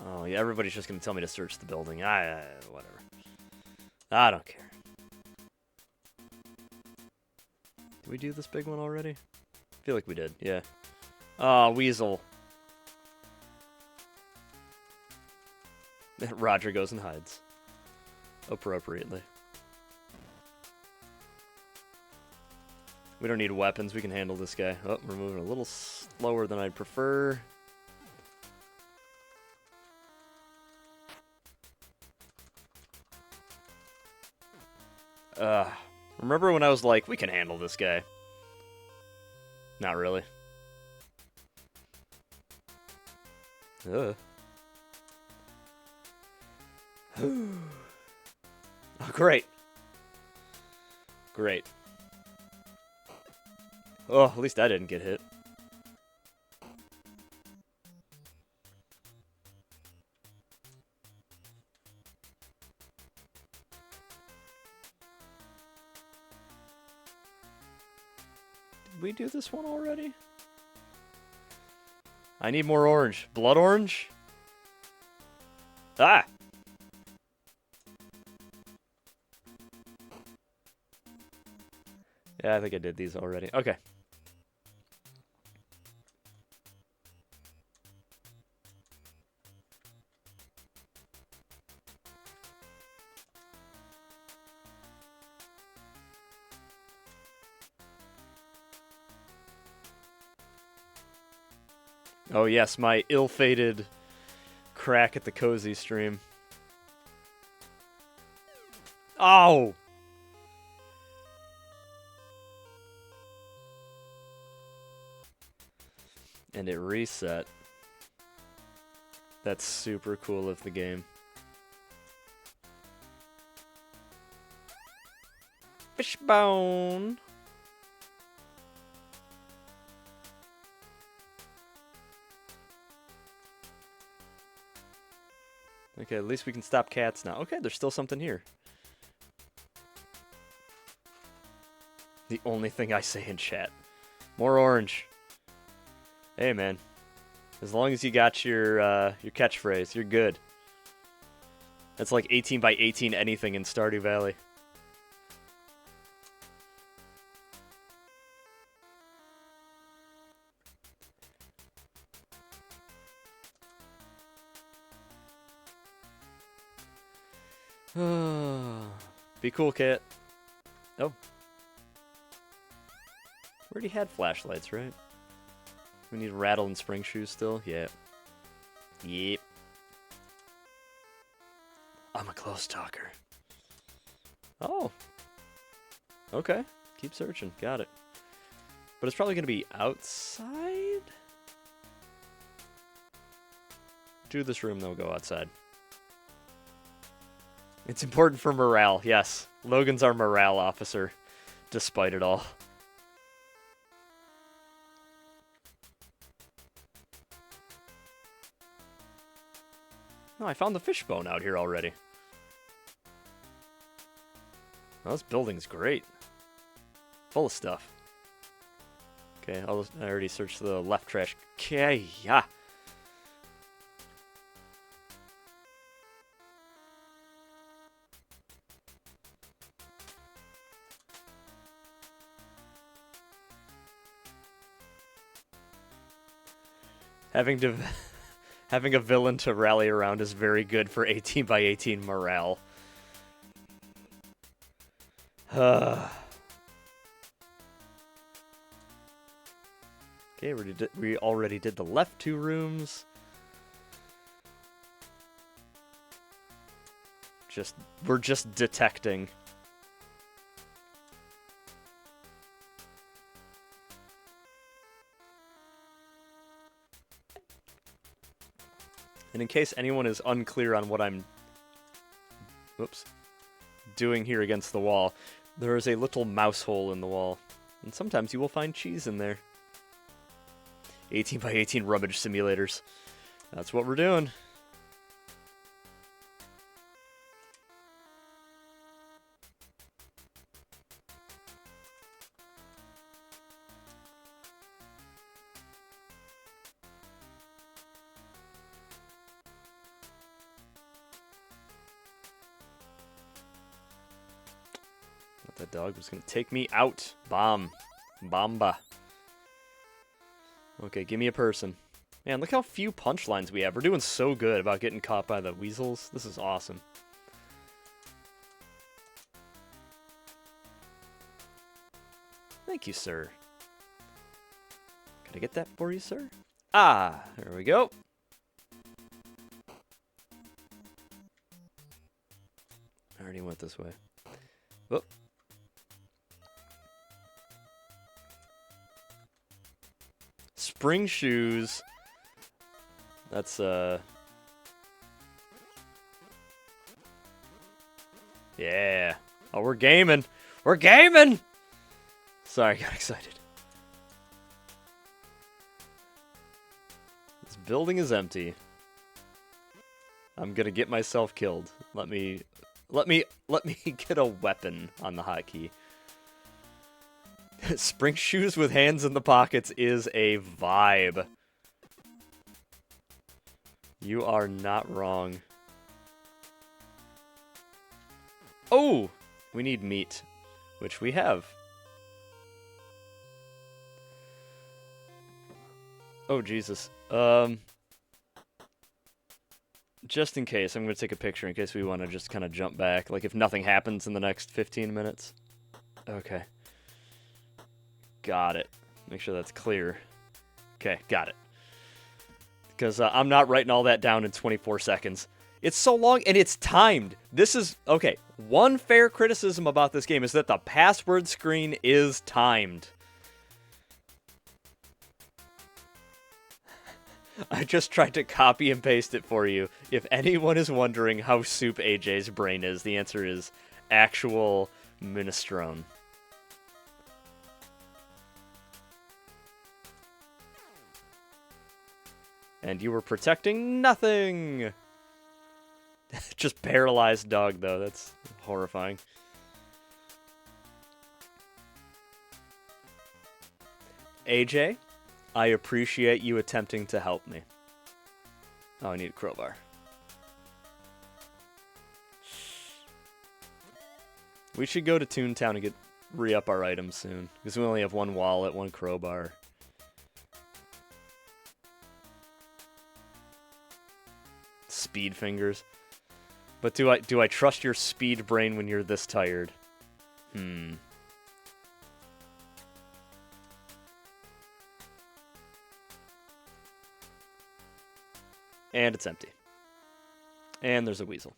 Oh, yeah, everybody's just gonna tell me to search the building. Whatever. I don't care. Did we do this big one already? I feel like we did, yeah. Oh, Weasel. Roger goes and hides. Appropriately. We don't need weapons. We can handle this guy. Oh, we're moving a little slower than I'd prefer. Remember when I was like, we can handle this guy? Not really. Oh, great. Great. Oh, at least I didn't get hit. Did we do this one already? I need more orange. Blood orange? Ah! Yeah, I think I did these already. Okay. Oh yes, my ill-fated crack at the cozy stream. Oh! And it reset. That's super cool of the game. Fishbone! Okay, at least we can stop cats now. Okay, there's still something here. The only thing I say in chat. More orange. Hey, man. As long as you got your catchphrase, you're good. That's like 18 by 18 anything in Stardew Valley. Be cool, cat. Oh. We already had flashlights, right? We need rattle and spring shoes still? Yeah. Yep. I'm a close talker. Oh. Okay. Keep searching. Got it. But it's probably going to be outside? Do this room, though. Go outside. It's important for morale, yes. Logan's our morale officer, despite it all. Oh, I found the fishbone out here already. Well, this building's great. Full of stuff. Okay, I already searched the left trash. Okay, yeah. Having a villain to rally around is very good for 18 by 18 morale. Okay, we already did the left two rooms. We're just detecting. And in case anyone is unclear on what I'm doing here against the wall, there is a little mouse hole in the wall. And sometimes you will find cheese in there. 18 by 18 rummage simulators. That's what we're doing. That dog was gonna take me out. Bamba. Okay, give me a person. Man, look how few punchlines we have. We're doing so good about getting caught by the weasels. This is awesome. Thank you, sir. Can I get that for you, sir? Ah, there we go. I already went this way. Whoop. Spring shoes. That's, yeah. Oh, we're gaming. We're gaming! Sorry, I got excited. This building is empty. I'm gonna get myself killed. Let me get a weapon on the hotkey. Spring shoes with hands in the pockets is a vibe. You are not wrong. Oh! We need meat, which we have. Oh, Jesus. Just in case, I'm going to take a picture in case we want to just kind of jump back. Like, if nothing happens in the next 15 minutes. Okay. Got it. Make sure that's clear. Okay, got it. because I'm not writing all that down in 24 seconds. It's so long, and it's timed. This is... Okay, one fair criticism about this game is that the password screen is timed. I just tried to copy and paste it for you. If anyone is wondering how soup AJ's brain is, the answer is actual minestrone. And you were protecting nothing! Just paralyzed dog, though. That's horrifying. AJ, I appreciate you attempting to help me. Oh, I need a crowbar. We should go to Toontown and re-up our items soon, because we only have one wallet, one crowbar. Speed fingers. But do I trust your speed brain when you're this tired? And it's empty. And there's a weasel.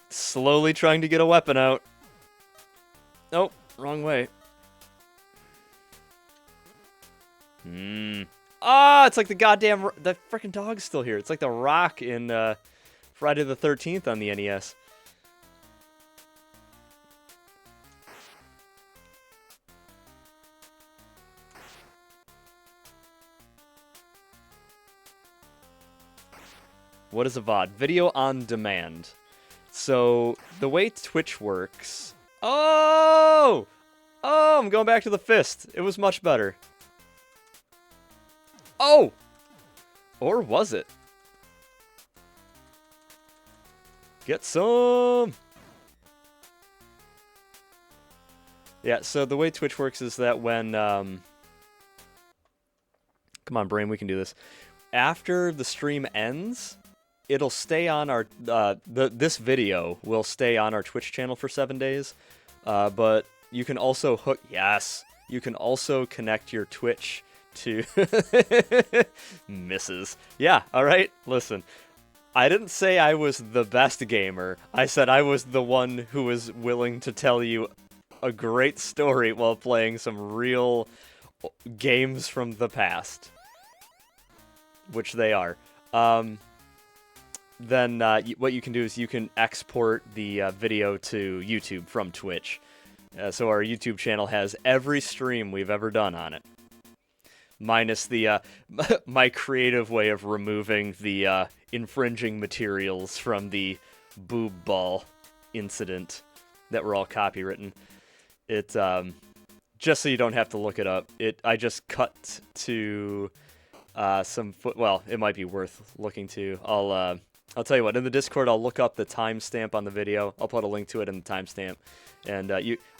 Slowly trying to get a weapon out. Nope, wrong way. Ah, it's like the goddamn... The frickin' dog's still here. It's like the rock in Friday the 13th on the NES. What is a VOD? Video on demand. So, the way Twitch works... Oh! Oh, I'm going back to the fist. It was much better. Oh! Or was it? Get some! Yeah, so the way Twitch works is that when... Come on, brain, we can do this. After the stream ends, it'll stay on our... this video will stay on our Twitch channel for 7 days. But you can also hook... Yes! You can also connect your Twitch to... Misses. Yeah, alright, listen. I didn't say I was the best gamer. I said I was the one who was willing to tell you a great story while playing some real games from the past. Which they are. Then what you can do is you can export the video to YouTube from Twitch. So our YouTube channel has every stream we've ever done on it. Minus the my creative way of removing the infringing materials from the boob ball incident that were all copywritten. It just so you don't have to look it up. I just cut to some well, it might be worth looking to. I'll tell you what, in the Discord I'll look up the timestamp on the video. I'll put a link to it in the timestamp. And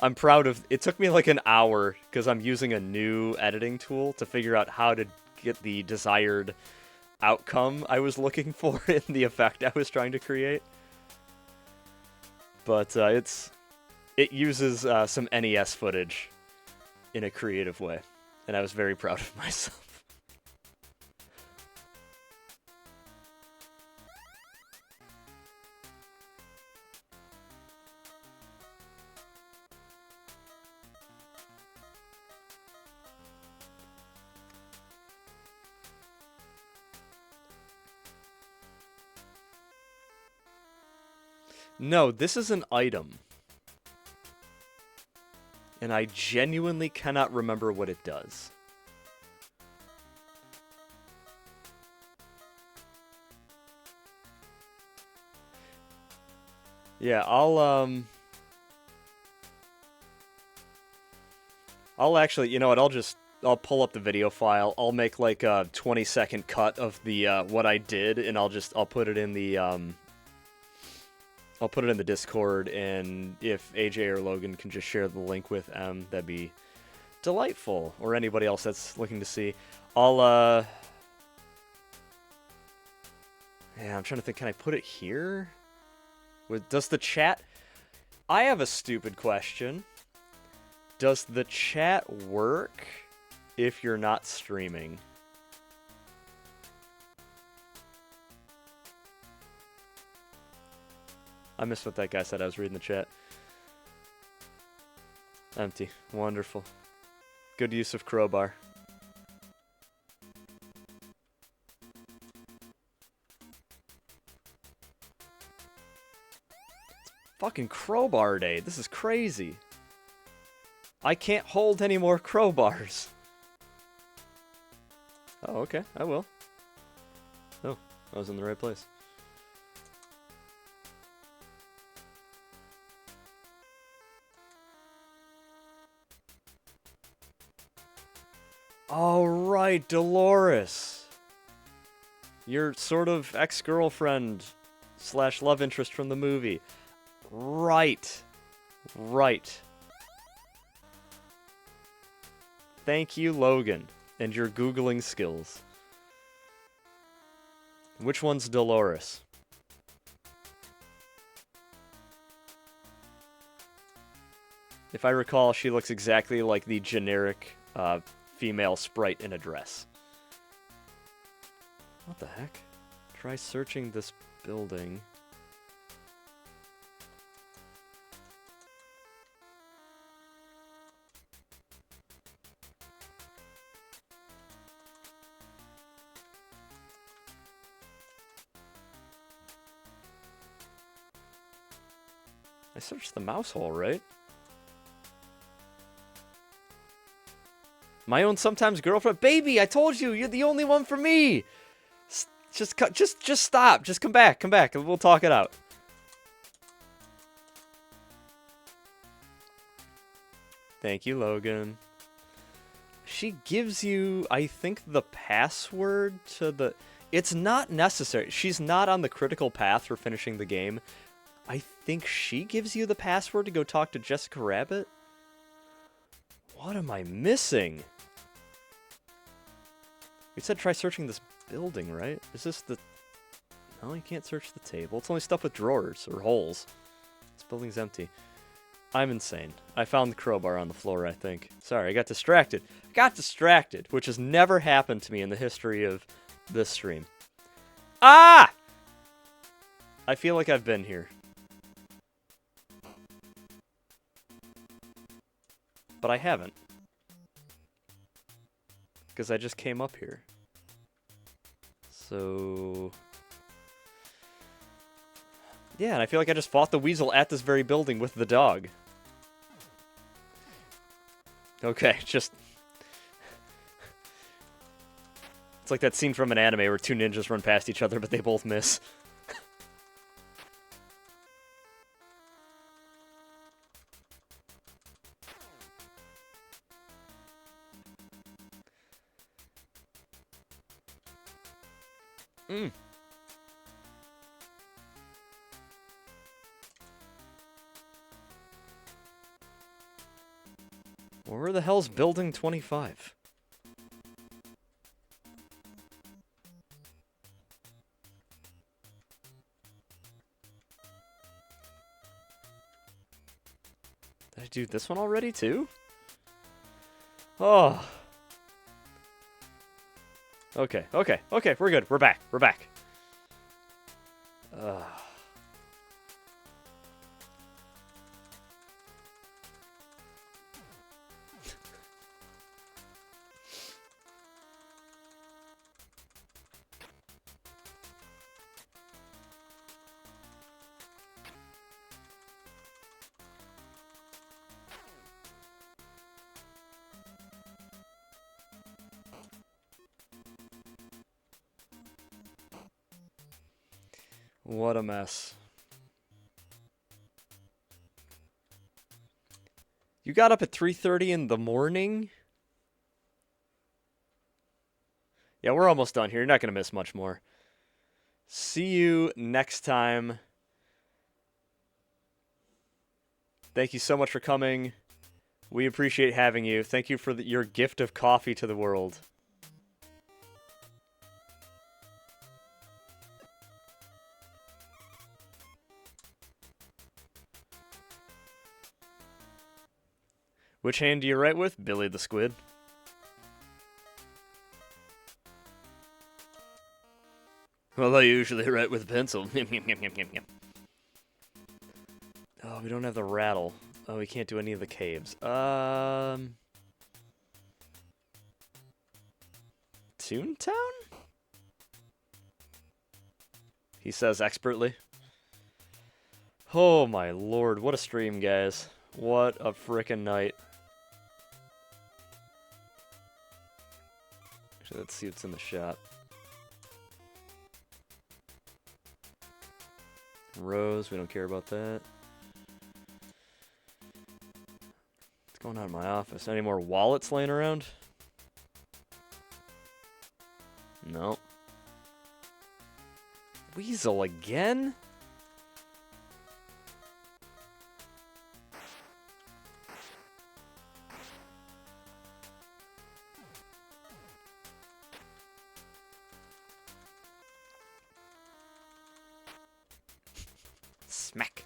I'm proud of... It took me like an hour, because I'm using a new editing tool to figure out how to get the desired outcome I was looking for in the effect I was trying to create. But it uses some NES footage in a creative way. And I was very proud of myself. No, this is an item. And I genuinely cannot remember what it does. Yeah, I'll actually, you know what, I'll pull up the video file. I'll make like a 20-second cut of the what I did, and I'll put it in the I'll put it in the Discord, and if AJ or Logan can just share the link with M, that'd be delightful. Or anybody else that's looking to see. Yeah, I'm trying to think, can I put it here? Does the chat... I have a stupid question. Does the chat work if you're not streaming? I missed what that guy said. I was reading the chat. Empty. Wonderful. Good use of crowbar. It's fucking crowbar day. This is crazy. I can't hold any more crowbars. Oh, okay. I will. Oh, I was in the right place. All right, Dolores. Your sort of ex-girlfriend / love interest from the movie. Right. Right. Thank you, Logan, and your Googling skills. Which one's Dolores? If I recall, she looks exactly like the generic female sprite in a dress. What the heck? Try searching this building. I searched the mouse hole, right? My own sometimes girlfriend. Baby, I told you, you're the only one for me. Just stop. Just come back, and we'll talk it out. Thank you, Logan. She gives you, I think, the password to the... It's not necessary. She's not on the critical path for finishing the game. I think she gives you the password to go talk to Jessica Rabbit? What am I missing? We said try searching this building, right? Is this the... No, you can't search the table. It's only stuff with drawers or holes. This building's empty. I'm insane. I found the crowbar on the floor, I think. Sorry, I got distracted. Which has never happened to me in the history of this stream. Ah! I feel like I've been here. But I haven't. Because I just came up here. So... Yeah, and I feel like I just fought the weasel at this very building with the dog. Okay, just... It's like that scene from an anime where two ninjas run past each other, but they both miss. Where the hell's Building 25? Did I do this one already, too? Oh. Okay, we're good. We're back. Ugh. What a mess. You got up at 3:30 in the morning? Yeah, we're almost done here. You're not going to miss much more. See you next time. Thank you so much for coming. We appreciate having you. Thank you for your gift of coffee to the world. Which hand do you write with? Billy the Squid. Well, I usually write with a pencil. Oh, we don't have the rattle. Oh, we can't do any of the caves. Toontown? He says expertly. Oh my lord, what a stream, guys. What a frickin' night. Actually, let's see what's in the shop. Rose, we don't care about that. What's going on in my office? Any more wallets laying around? No. Weasel again? Smack.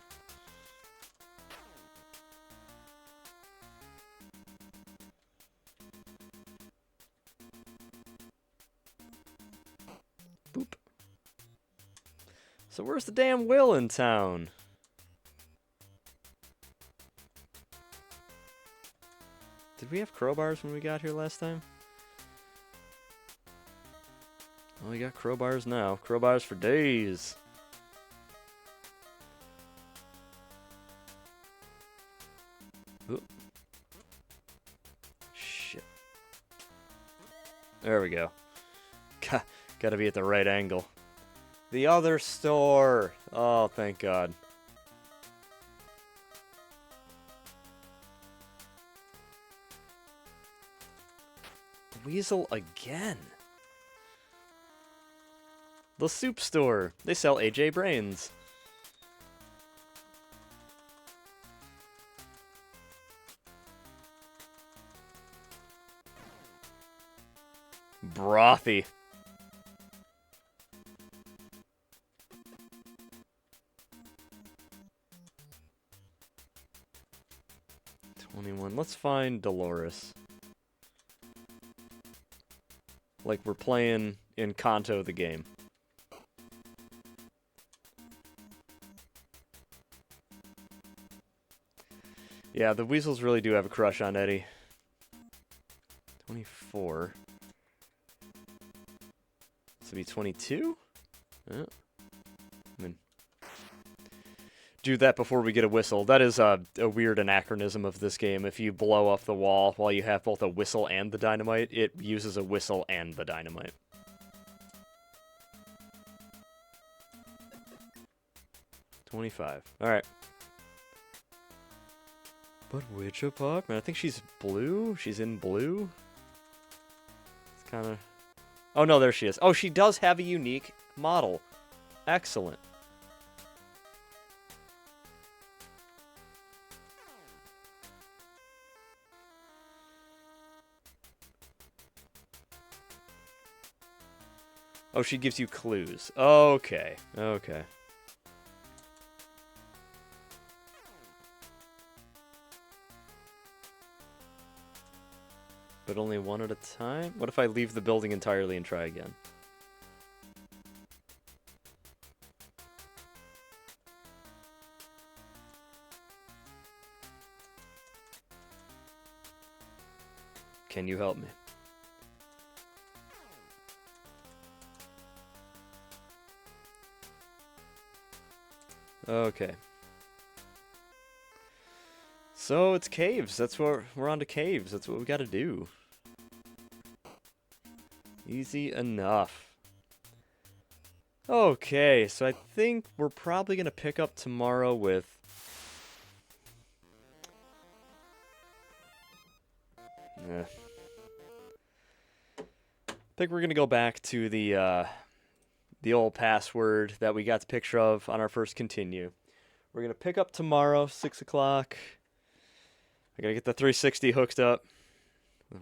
Boop. So where's the damn will in town? Did we have crowbars when we got here last time? Oh, we got crowbars now. Crowbars for days. Oop. Shit. There we go. Gotta be at the right angle. The other store! Oh, thank God. Weasel again. The soup store. They sell AJ brains. Brothy. Let's find Dolores. Like we're playing in Kanto the game. Yeah, the weasels really do have a crush on Eddie. 24. This would be 22? Yeah. I mean, do that before we get a whistle. That is a weird anachronism of this game. If you blow up the wall while you have both a whistle and the dynamite, it uses a whistle and the dynamite. $25. Alright. But which apartment? I think she's blue? She's in blue? It's kind of... Oh, no, there she is. Oh, she does have a unique model. Excellent. Oh, she gives you clues. Okay. Okay. But only one at a time? What if I leave the building entirely and try again? Can you help me? Okay. So it's caves. That's what we're on to caves. That's what we got to do. Easy enough. Okay, so I think we're probably going to pick up tomorrow with... I think we're going to go back to the old password that we got the picture of on our first continue. We're going to pick up tomorrow, 6 o'clock. I got to get the 360 hooked up.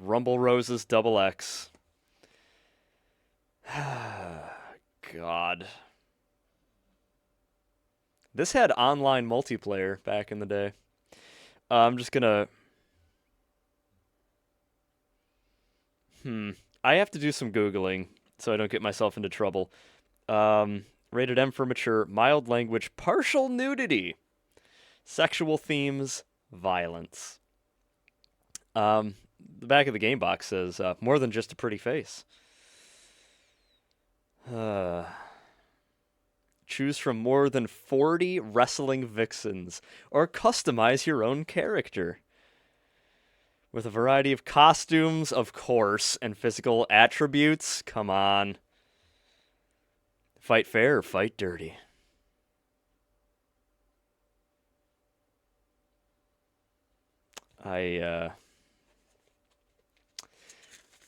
Rumble Roses Double X. God. This had online multiplayer back in the day. I'm just gonna I have to do some Googling so I don't get myself into trouble. Rated M for mature, mild language, partial nudity, sexual themes, violence. The back of the game box says more than just a pretty face. Uh, choose from more than 40 wrestling vixens or customize your own character. With a variety of costumes, of course, and physical attributes. Come on. Fight fair or fight dirty.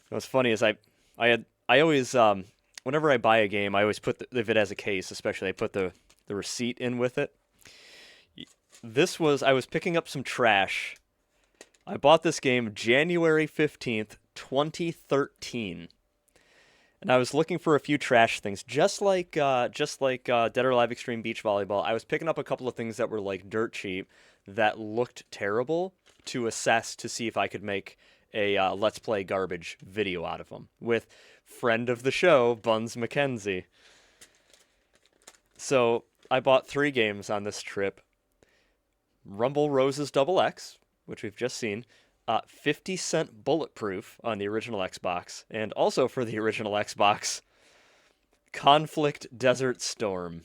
What's funny is I always whenever I buy a game, I always put if it has a case, especially I put the receipt in with it. I was picking up some trash. I bought this game January 15th, 2013. And I was looking for a few trash things, just like Dead or Alive Extreme Beach Volleyball. I was picking up a couple of things that were like dirt cheap, that looked terrible, to assess to see if I could make a Let's Play garbage video out of them with friend of the show Buns McKenzie. So I bought 3 games on this trip: Rumble Roses Double X, which we've just seen. 50 Cent Bulletproof on the original Xbox, and also for the original Xbox, Conflict Desert Storm.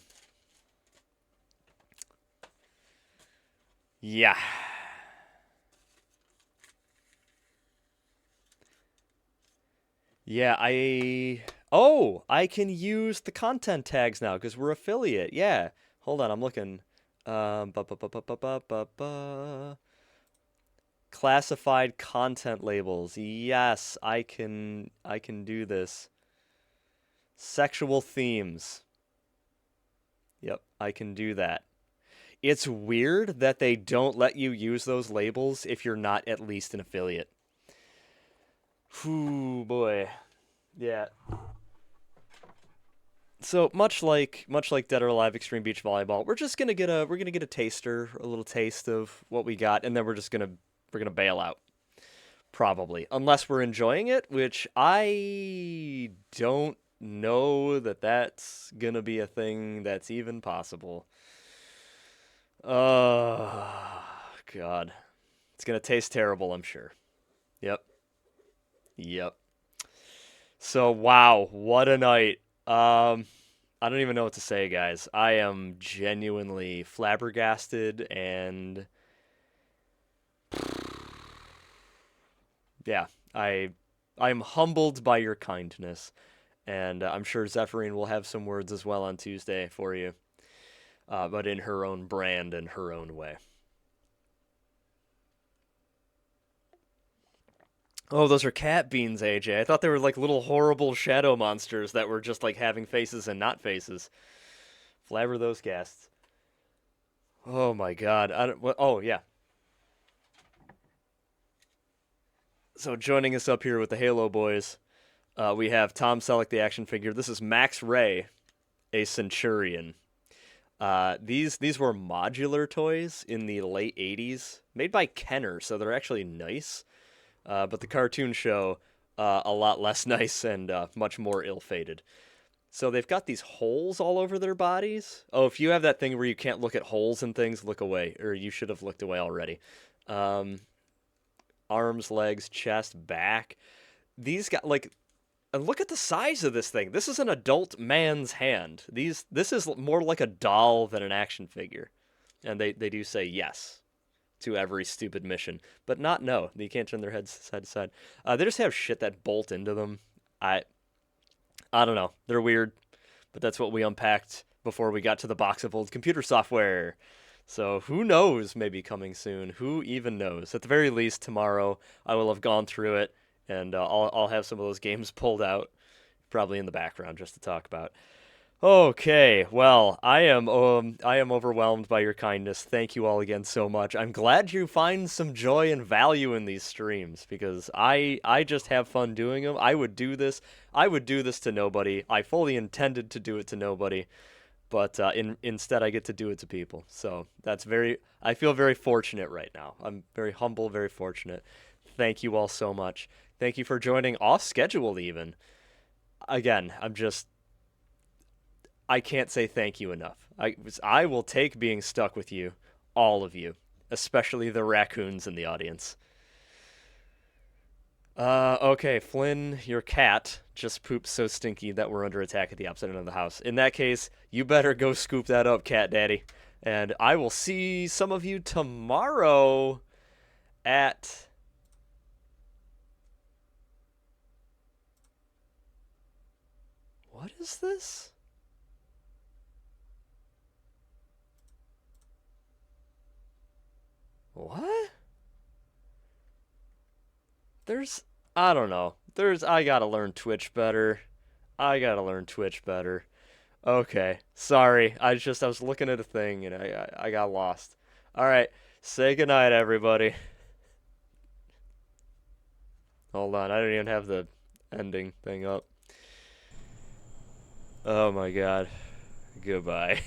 Yeah. Yeah, I can use the content tags now because we're affiliate. Yeah. Hold on, I'm looking. Ba ba ba ba ba ba ba ba. Classified content labels. Yes, I can do this. Sexual themes. Yep, I can do that. It's weird that they don't let you use those labels if you're not at least an affiliate. Whew, boy. Yeah. So much like Dead or Alive Extreme Beach Volleyball, we're gonna get a taster, a little taste of what we got, and then we're gonna bail out. Probably. Unless we're enjoying it, which I don't know that that's gonna be a thing that's even possible. Oh, God. It's gonna taste terrible, I'm sure. Yep. Yep. So, wow, what a night. I don't even know what to say, guys. I am genuinely flabbergasted and yeah, I'm humbled by your kindness, and I'm sure Zephyrine will have some words as well on Tuesday for you, but in her own brand and her own way. Oh, those are cat beans, AJ. I thought they were like little horrible shadow monsters that were just like having faces and not faces. Flabber those guests. Oh my God. I don't, oh yeah. So joining us up here with the Halo boys, we have Tom Selleck, the action figure. This is Max Ray, a Centurion. These were modular toys in the late '80s, made by Kenner, so they're actually nice. But the cartoon show, a lot less nice and much more ill-fated. So they've got these holes all over their bodies. Oh, if you have that thing where you can't look at holes and things, look away, or you should have looked away already. Um, arms, legs, chest, back. These got like, and look at the size of this thing. This is an adult man's hand. This is more like a doll than an action figure. And they do say yes to every stupid mission, but not no. You can't turn their heads side to side. They just have shit that bolt into them. I I don't know. They're weird, but that's what we unpacked before we got to the box of old computer software. So who knows? Maybe coming soon. Who even knows? At the very least, tomorrow I will have gone through it, and I'll have some of those games pulled out, probably in the background just to talk about. Okay, well, I am overwhelmed by your kindness. Thank you all again so much. I'm glad you find some joy and value in these streams because I just have fun doing them. I would do this to nobody. I fully intended to do it to nobody, but instead I get to do it to people. So I feel very fortunate right now. I'm very humble, very fortunate. Thank you all so much. Thank you for joining off schedule even. Again, I can't say thank you enough. I will take being stuck with you, all of you, especially the raccoons in the audience. Okay, Flynn, your cat just pooped so stinky that we're under attack at the opposite end of the house. In that case, you better go scoop that up, cat daddy. And I will see some of you tomorrow at what is this? What? There's I don't know. I gotta learn Twitch better. I gotta learn Twitch better. Okay, sorry. I was looking at a thing and I got lost. All right, say goodnight, everybody. Hold on, I don't even have the ending thing up. Oh my god. Goodbye.